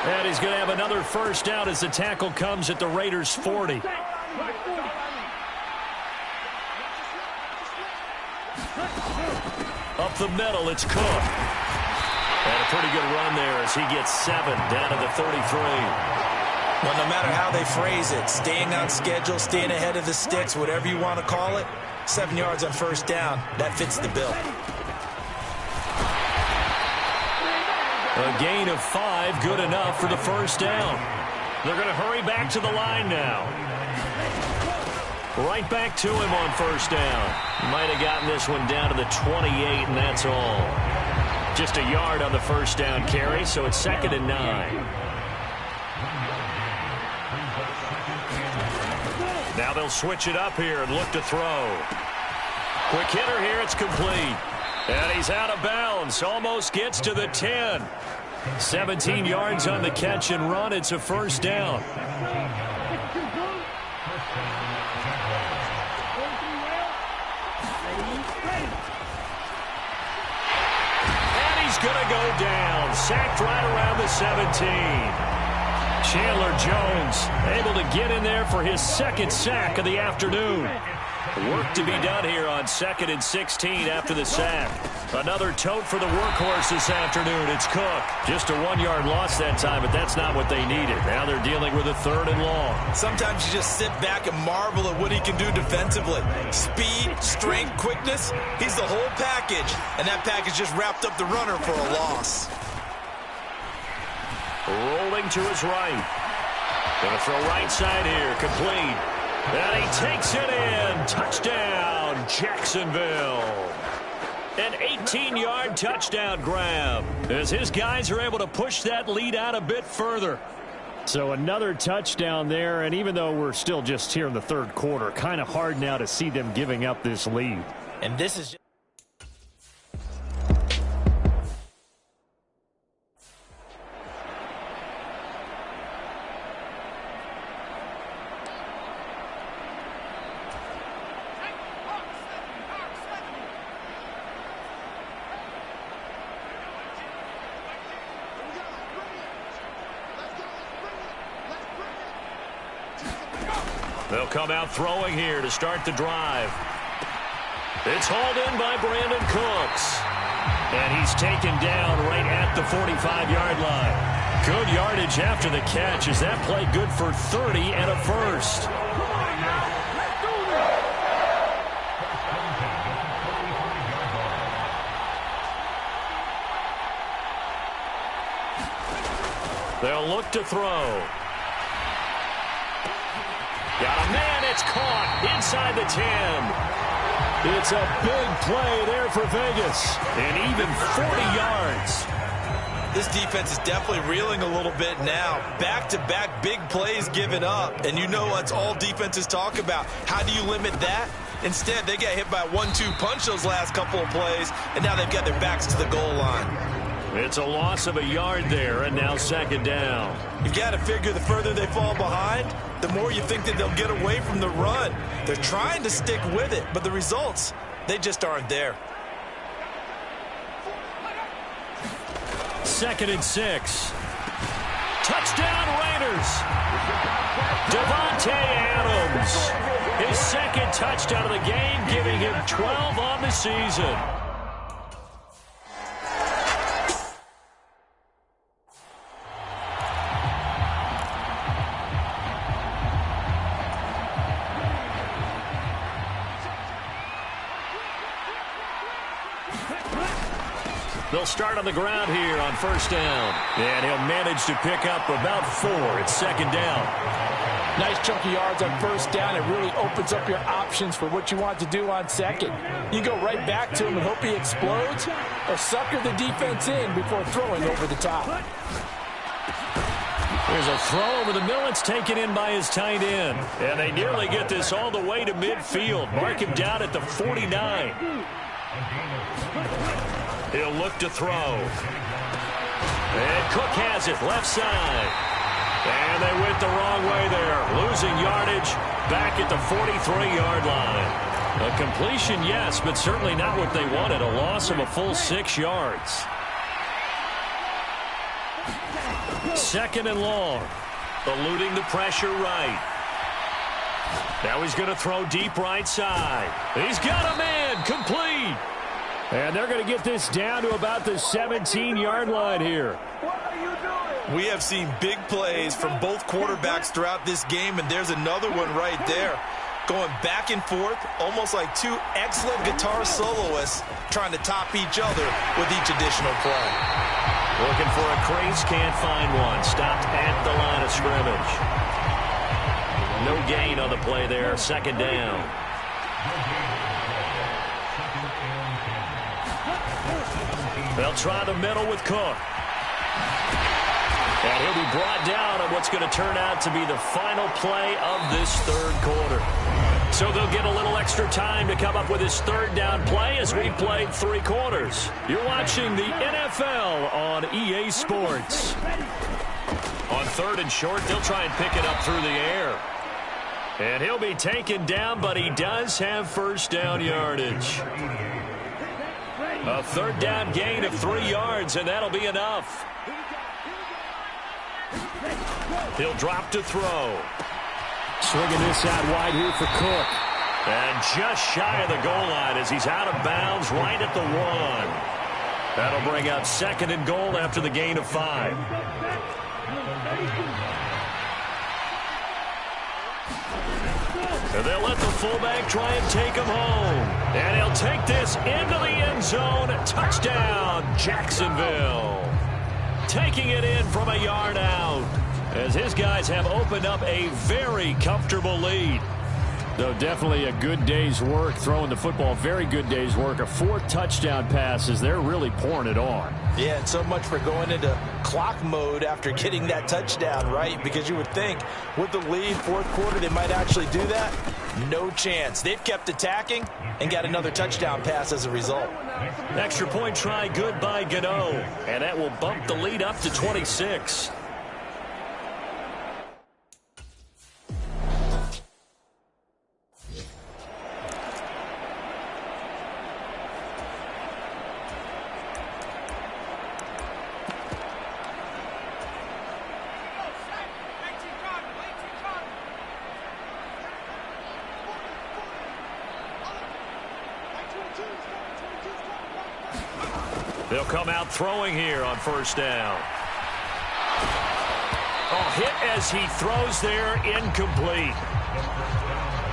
And he's going to have another 1st down as the tackle comes at the Raiders' 40. Up the middle, it's Cook. And a pretty good run there as he gets 7 down to the 33. Well, no matter how they phrase it, staying on schedule, staying ahead of the sticks, whatever you want to call it, 7 yards on 1st down, that fits the bill. A gain of 5, good enough for the 1st down. They're going to hurry back to the line now. Right back to him on 1st down. Might have gotten this one down to the 28, and that's all. Just a yard on the 1st down carry, so it's 2nd and 9. Now they'll switch it up here and look to throw. Quick hitter here, it's complete. And he's out of bounds, almost gets to the 10. 17 yards on the catch and run. It's a first down. And he's going to go down. Sacked right around the 17. Chandler Jones able to get in there for his second sack of the afternoon. Work to be done here on 2nd and 16 after the sack. Another tote for the workhorse this afternoon. It's Cook. Just a 1-yard loss that time, but that's not what they needed. Now they're dealing with a 3rd and long. Sometimes you just sit back and marvel at what he can do defensively. Speed, strength, quickness. He's the whole package, and that package just wrapped up the runner for a loss. Rolling to his right. Going to throw right side here. Complete. And he takes it in. Touchdown, Jacksonville. An 18-yard touchdown grab as his guys are able to push that lead out a bit further. So another touchdown there, and even though we're still just here in the 3rd quarter, kind of hard now to see them giving up this lead. And this is... They'll come out throwing here to start the drive. It's hauled in by Brandon Cooks. And he's taken down right at the 45-yard line. Good yardage after the catch. Is that play good for 30 and a first? They'll look to throw. Got a man, it's caught inside the 10. It's a big play there for Vegas. And even 40 yards. This defense is definitely reeling a little bit now. Back-to-back big plays given up. And you know that's all defenses talk about. How do you limit that? Instead, they got hit by a 1-2 punch those last couple of plays, and now they've got their backs to the goal line. It's a loss of a yard there, and now 2nd down. You've got to figure the further they fall behind, the more you think that they'll get away from the run. They're trying to stick with it, but the results, they just aren't there. 2nd and 6. Touchdown Raiders. Devontae Adams. His 2nd touchdown of the game, giving him 12 on the season. They'll start on the ground here on 1st down. And he'll manage to pick up about 4. It's 2nd down. Nice chunky yards on 1st down. It really opens up your options for what you want to do on 2nd. You go right back to him and hope he explodes, or sucker the defense in before throwing over the top. There's a throw over the middle. It's taken in by his tight end. And they nearly get this all the way to midfield. Mark him down at the 49. He'll look to throw. And Cook has it left side. And they went the wrong way there. Losing yardage back at the 43-yard line. A completion, yes, but certainly not what they wanted. A loss of a full 6 yards. 2nd and long. Eluding the pressure right. Now he's going to throw deep right side. He's got a man. Complete. And they're going to get this down to about the 17-yard line here. We have seen big plays from both quarterbacks throughout this game, and there's another one right there. Going back and forth, almost like two excellent guitar soloists trying to top each other with each additional play. Looking for a crease, can't find one. Stopped at the line of scrimmage. No gain on the play there, 2nd down. They'll try the middle with Cook. And he'll be brought down on what's going to turn out to be the final play of this 3rd quarter. So they'll get a little extra time to come up with his third down play as we played 3 quarters. You're watching the NFL on EA Sports. On 3rd and short, they'll try and pick it up through the air. And he'll be taken down, but he does have first down yardage. A 3rd down gain of 3 yards, and that'll be enough. He'll drop to throw. Swinging this out wide here for Cook. And just shy of the goal line as he's out of bounds right at the 1. That'll bring out 2nd and goal after the gain of 5. And they'll let the fullback try and take him home. And he'll take this into the end zone. Touchdown, Jacksonville. Taking it in from a yard out, as his guys have opened up a very comfortable lead. Though definitely a good day's work throwing the football. Very good day's work. A 4th touchdown passes. They're really pouring it on. Yeah, and so much for going into clock mode after getting that touchdown, right? Because you would think with the lead, 4th quarter, they might actually do that. No chance. They've kept attacking and got another touchdown pass as a result. Extra point try good by Gano. And that will bump the lead up to 26. They'll come out throwing here on 1st down. Oh, hit as he throws there, incomplete.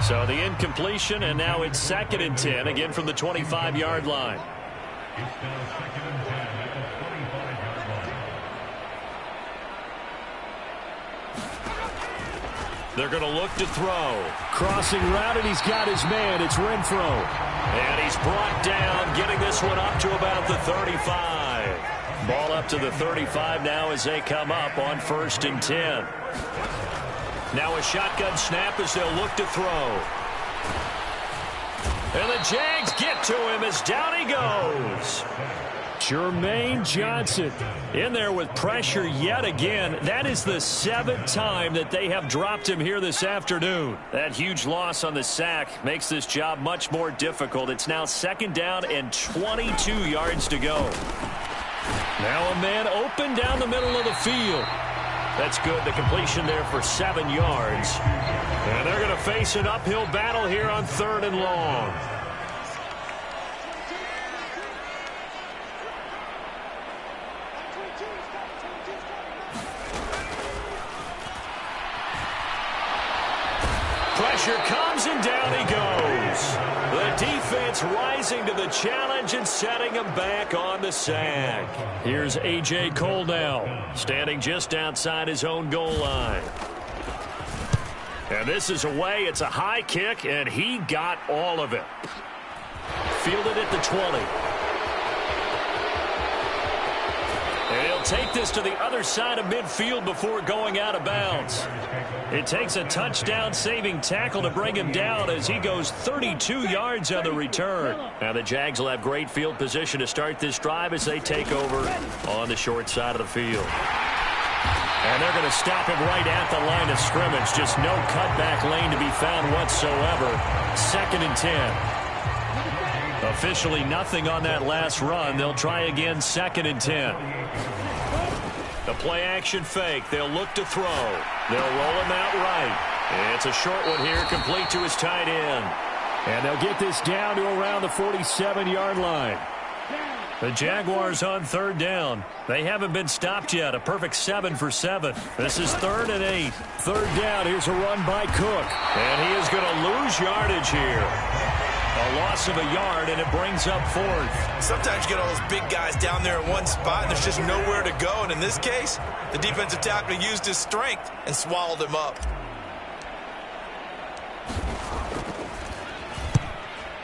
So the incompletion, and now it's 2nd and 10, again from the 25-yard line. They're going to look to throw. Crossing route, and he's got his man. It's Renfro. And he's brought down, getting this one up to about the 35. Ball up to the 35 now as they come up on 1st and 10. Now a shotgun snap as they'll look to throw. And the Jags get to him as down he goes. Jermaine Johnson in there with pressure yet again. That is the 7th time that they have dropped him here this afternoon. That huge loss on the sack makes this job much more difficult. It's now 2nd down and 22 yards to go. Now a man open down the middle of the field. That's good. The completion there for 7 yards. And they're going to face an uphill battle here on 3rd and long. Pressure comes, and down he goes. The defense rising to the challenge and setting him back on the sack. Here's A.J. Cole now, standing just outside his own goal line. And this is away. It's a high kick, and he got all of it. Fielded at the 20. And he'll take this to the other side of midfield before going out of bounds. It takes a touchdown-saving tackle to bring him down as he goes 32 yards on the return. Now the Jags will have great field position to start this drive as they take over on the short side of the field. And they're going to stop him right at the line of scrimmage. Just no cutback lane to be found whatsoever. 2nd and 10. Officially nothing on that last run. They'll try again 2nd and 10. The play-action fake. They'll look to throw. They'll roll him out right. It's a short one here, complete to his tight end. And they'll get this down to around the 47-yard line. The Jaguars on 3rd down. They haven't been stopped yet. A perfect 7 for 7. This is 3rd and 8. 3rd down. Here's a run by Cook. And he is going to lose yardage here. A loss of a yard, and it brings up 4th. Sometimes you get all those big guys down there in one spot, and there's just nowhere to go. And in this case, the defensive tackle used his strength and swallowed him up.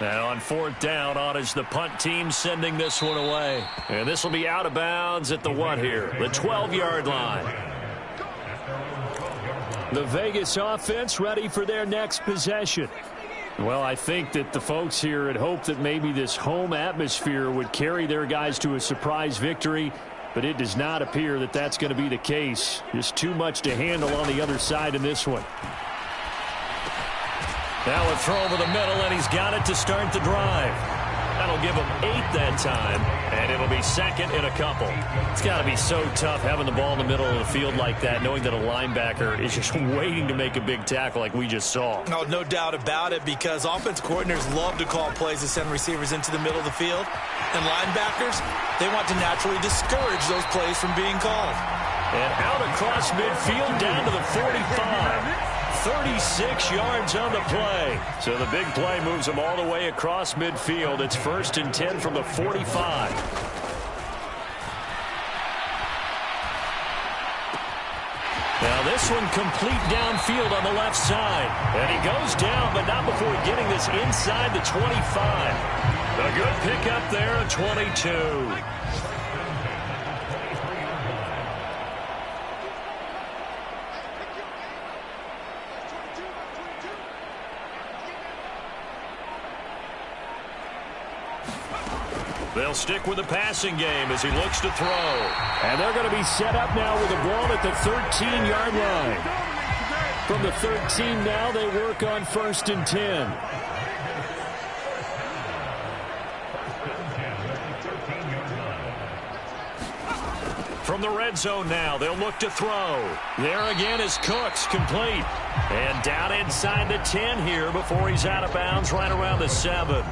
Now on 4th down, on is the punt team sending this one away. And this will be out of bounds at the what here? The 12-yard line. The Vegas offense ready for their next possession. Well, I think that the folks here had hoped that maybe this home atmosphere would carry their guys to a surprise victory, but it does not appear that that's going to be the case. Just too much to handle on the other side in this one. Now a throw over the middle, and he's got it to start the drive. That'll give him 8 that time, and it'll be second in a couple. It's got to be so tough having the ball in the middle of the field like that, knowing that a linebacker is just waiting to make a big tackle like we just saw. Oh, no doubt about it, because offensive coordinators love to call plays to send receivers into the middle of the field. And linebackers, they want to naturally discourage those plays from being called. And out across midfield down to the 45. 36 yards on the play. So the big play moves them all the way across midfield. It's 1st and 10 from the 45. Now this one complete downfield on the left side. And he goes down, but not before getting this inside the 25. A good pickup there at 22. They'll stick with the passing game as he looks to throw. And they're going to be set up now with the ball at the 13-yard line. From the 13 now, they work on 1st and 10. From the red zone now, they'll look to throw. There again is Cooks, complete. And down inside the 10 here before he's out of bounds right around the 7.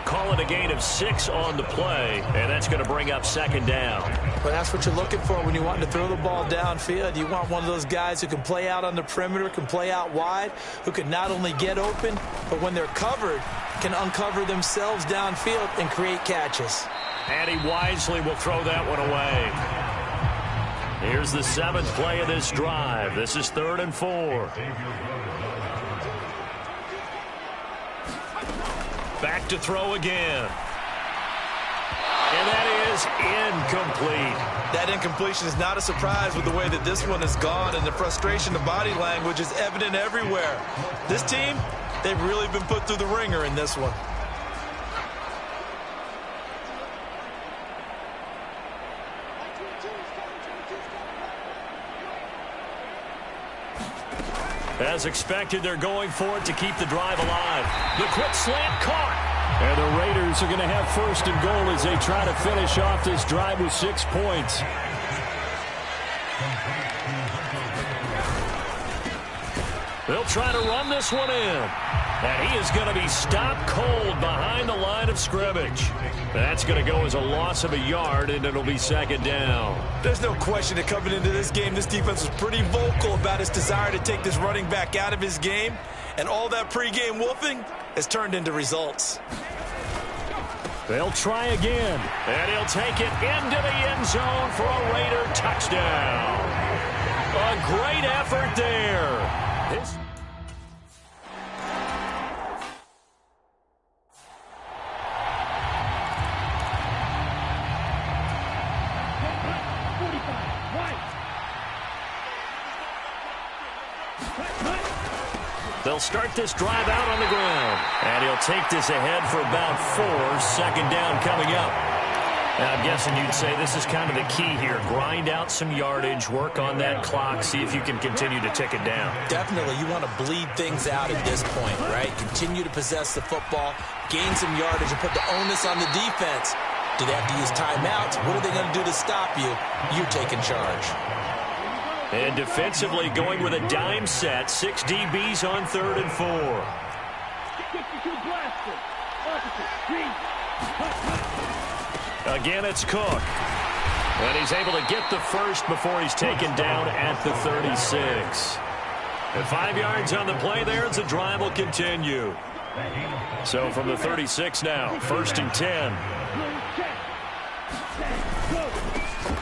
Call it a gain of 6 on the play, and that's going to bring up 2nd down. But that's what you're looking for when you want to throw the ball downfield. You want one of those guys who can play out on the perimeter, can play out wide, who can not only get open, but when they're covered, can uncover themselves downfield and create catches. And he wisely will throw that one away. Here's the 7th play of this drive. This is 3rd and 4. Back to throw again. And that is incomplete. That incompletion is not a surprise with the way that this one has gone, and the frustration, the body language is evident everywhere. This team, they've really been put through the ringer in this one. As expected, they're going for it to keep the drive alive. The quick slant caught. And the Raiders are going to have 1st and goal as they try to finish off this drive with 6 points. They'll try to run this one in. And he is going to be stopped cold behind the line of scrimmage. That's going to go as a loss of a yard, and it'll be 2nd down. There's no question that coming into this game, this defense was pretty vocal about its desire to take this running back out of his game. And all that pregame wolfing has turned into results. They'll try again. And he'll take it into the end zone for a Raider touchdown. A great effort there. They'll start this drive out on the ground. And he'll take this ahead for about 4. 2nd down coming up. And I'm guessing you'd say this is kind of the key here. Grind out some yardage, work on that clock, see if you can continue to tick it down. Definitely. You want to bleed things out at this point, right? Continue to possess the football, gain some yardage, and put the onus on the defense. Do they have to use timeouts? What are they going to do to stop you? You're taking charge. And defensively going with a dime set. 6 DBs on 3rd and 4. Again, it's Cook. And he's able to get the first before he's taken down at the 36. And 5 yards on the play there as the drive will continue. So from the 36 now, 1st and 10.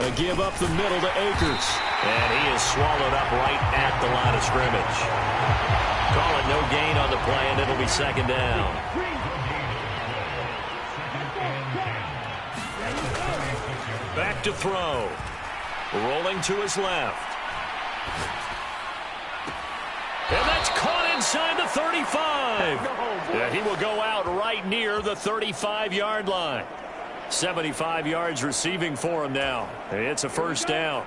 A give up the middle to Akers. And he is swallowed up right at the line of scrimmage. Call it no gain on the play, and it'll be 2nd down. Back to throw. Rolling to his left. And that's caught inside the 35. Yeah, he will go out right near the 35-yard line. 75 yards receiving for him now. It's a first down.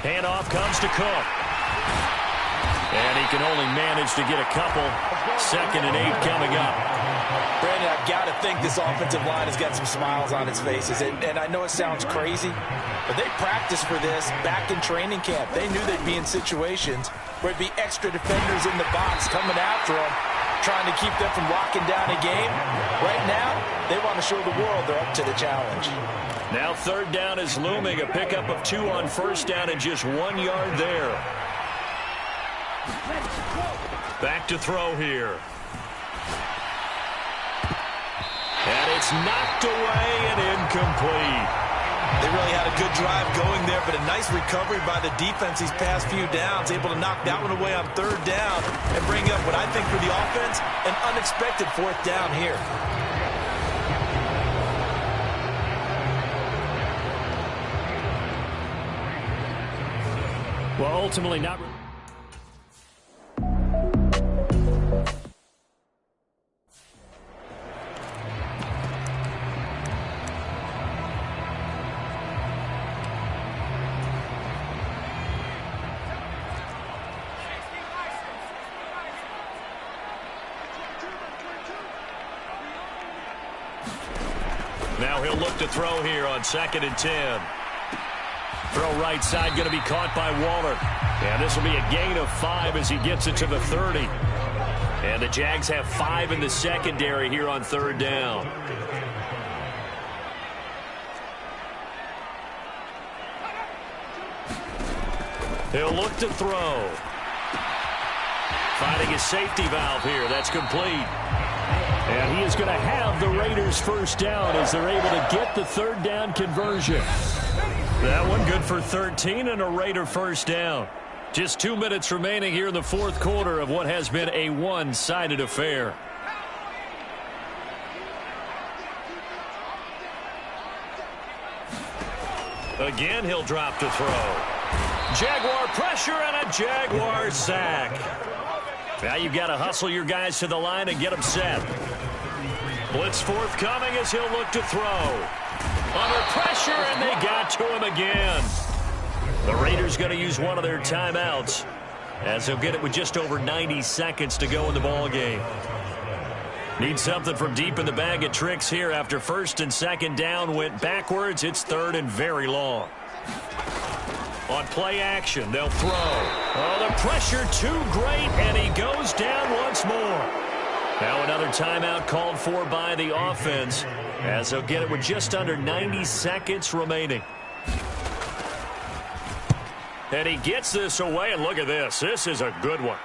Handoff comes to Cook. And he can only manage to get a couple. 2nd and 8 coming up. Brandon, I've got to think this offensive line has got some smiles on its faces. And I know it sounds crazy, but they practiced for this back in training camp. They knew they'd be in situations where it'd be extra defenders in the box coming after them, trying to keep them from locking down a game. Right now, they want to show the world they're up to the challenge. Now 3rd down is looming. A pickup of 2 on 1st down and just 1 yard there. Back to throw here. And it's knocked away and incomplete. They really had a good drive going there, but a nice recovery by the defense these past few downs, able to knock that one away on 3rd down and bring up what I think for the offense, an unexpected 4th down here. Well, ultimately not. Now he'll look to throw here on 2nd and 10. Throw right side going to be caught by Waller. And this will be a gain of 5 as he gets it to the 30. And the Jags have 5 in the secondary here on 3rd down. He'll look to throw. Finding his safety valve here. That's complete. And he is going to have the Raiders' first down as they're able to get the 3rd down conversion. That one good for 13 and a Raider first down. Just 2 minutes remaining here in the 4th quarter of what has been a one-sided affair. Again, he'll drop to throw. Jaguar pressure and a Jaguar sack. Now you've got to hustle your guys to the line and get them set. Blitz forthcoming as he'll look to throw. Under pressure, and they got to him again. The Raiders going to use one of their timeouts as they'll get it with just over 90 seconds to go in the ball game. Need something from deep in the bag of tricks here after 1st and 2nd down went backwards. It's 3rd and very long. On play action, they'll throw. Oh, the pressure too great, and he goes down once more. Now another timeout called for by the offense as they'll get it with just under 90 seconds remaining. And he gets this away, and look at this. This is a good one.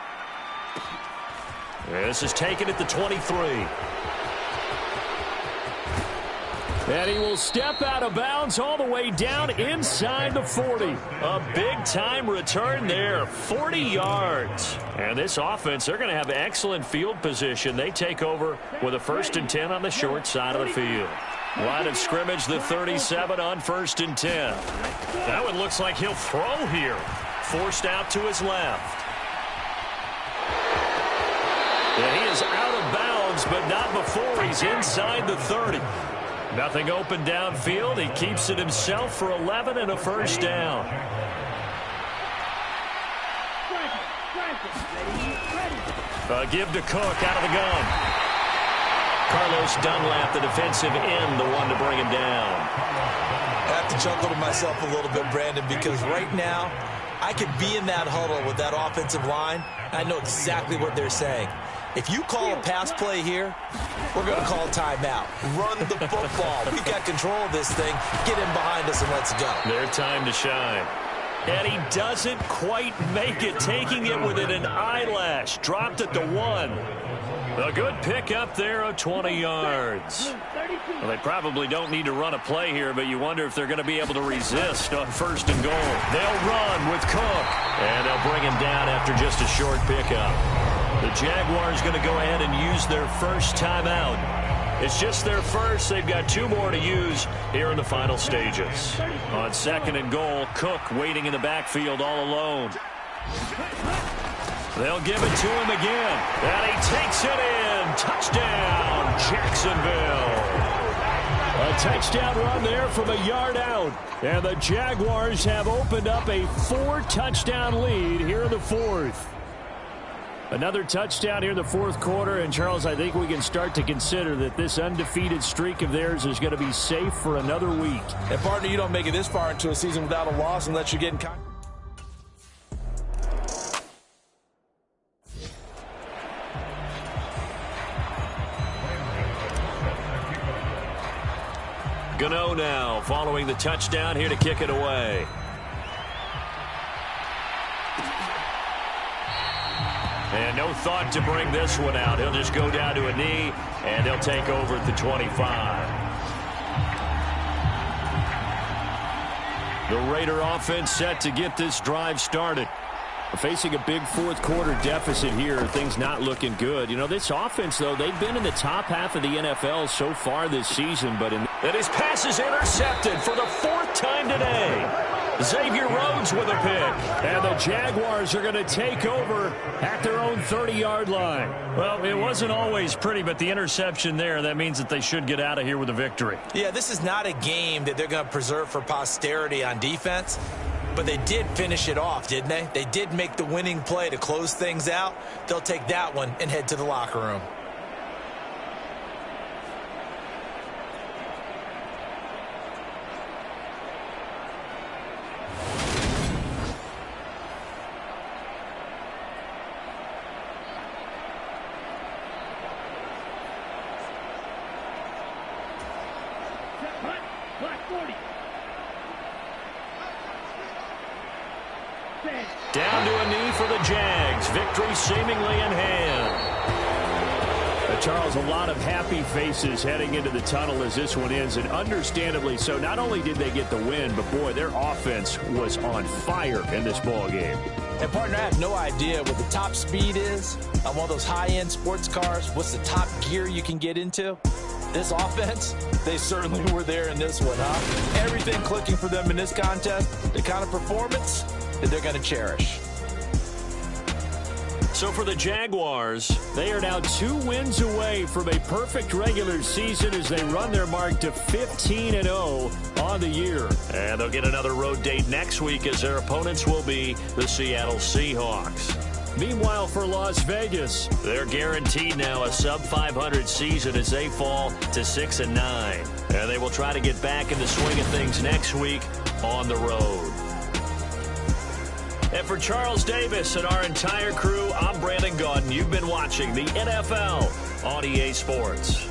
This is taken at the 23. And he will step out of bounds all the way down inside the 40. A big-time return there, 40 yards. And this offense, they're going to have excellent field position. They take over with a 1st and 10 on the short side of the field. Line of scrimmage, the 37 on 1st and 10. That one looks like he'll throw here. Forced out to his left. And he is out of bounds, but not before he's inside the 30. Nothing open downfield. He keeps it himself for 11 and a first down. Give to Cook out of the gun. Carlos Dunlap, the defensive end, the one to bring him down. I have to chuckle to myself a little bit, Brandon, because right now I could be in that huddle with that offensive line. I know exactly what they're saying. If you call a pass play here, we're going to call timeout. Run the football. We've got control of this thing. Get in behind us and let's go. Their time to shine. And he doesn't quite make it, taking it within an eyelash. Dropped at the 1. A good pick up there of 20 yards. Well, they probably don't need to run a play here, but you wonder if they're going to be able to resist on 1st and goal. They'll run with Cook, and they'll bring him down after just a short pickup. The Jaguars going to go ahead and use their first timeout It's just their first. They've got 2 more to use here in the final stages. On 2nd and goal, Cook waiting in the backfield all alone. They'll give it to him again. And he takes it in. Touchdown, Jacksonville. A touchdown run there from a yard out. And the Jaguars have opened up a 4-touchdown lead here in the 4th. Another touchdown here in the 4th quarter. And, Charles, I think we can start to consider that this undefeated streak of theirs is going to be safe for another week. And, partner, you don't make it this far into a season without a loss unless you're getting contact. Gano now following the touchdown here to kick it away. And no thought to bring this one out. He'll just go down to a knee, and he'll take over at the 25. The Raider offense set to get this drive started. Facing a big 4th quarter deficit here, things not looking good. You know, this offense, though, they've been in the top half of the NFL so far this season. But and his pass is intercepted for the 4th time today. Xavier Rhodes with a pick. And the Jaguars are going to take over at their own 30-yard line. Well, it wasn't always pretty, but the interception there, that means that they should get out of here with a victory. Yeah, this is not a game that they're going to preserve for posterity on defense. But they did finish it off, didn't they? They did make the winning play to close things out. They'll take that one and head to the locker room. Down to a knee for the Jags. Victory seemingly in hand. Charles, a lot of happy faces heading into the tunnel as this one ends, and understandably so. Not only did they get the win, but, boy, their offense was on fire in this ball game. And, partner, I have no idea what the top speed is on one of those high-end sports cars. What's the top gear you can get into? This offense, they certainly were there in this one, huh? Everything clicking for them in this contest, the kind of performance that they're going to cherish. So for the Jaguars, they are now 2 wins away from a perfect regular season as they run their mark to 15-0 on the year. And they'll get another road date next week as their opponents will be the Seattle Seahawks. Meanwhile, for Las Vegas, they're guaranteed now a sub-500 season as they fall to 6-9. And they will try to get back in the swing of things next week on the road. And for Charles Davis and our entire crew, I'm Brandon Gaudin. You've been watching the NFL on EA Sports.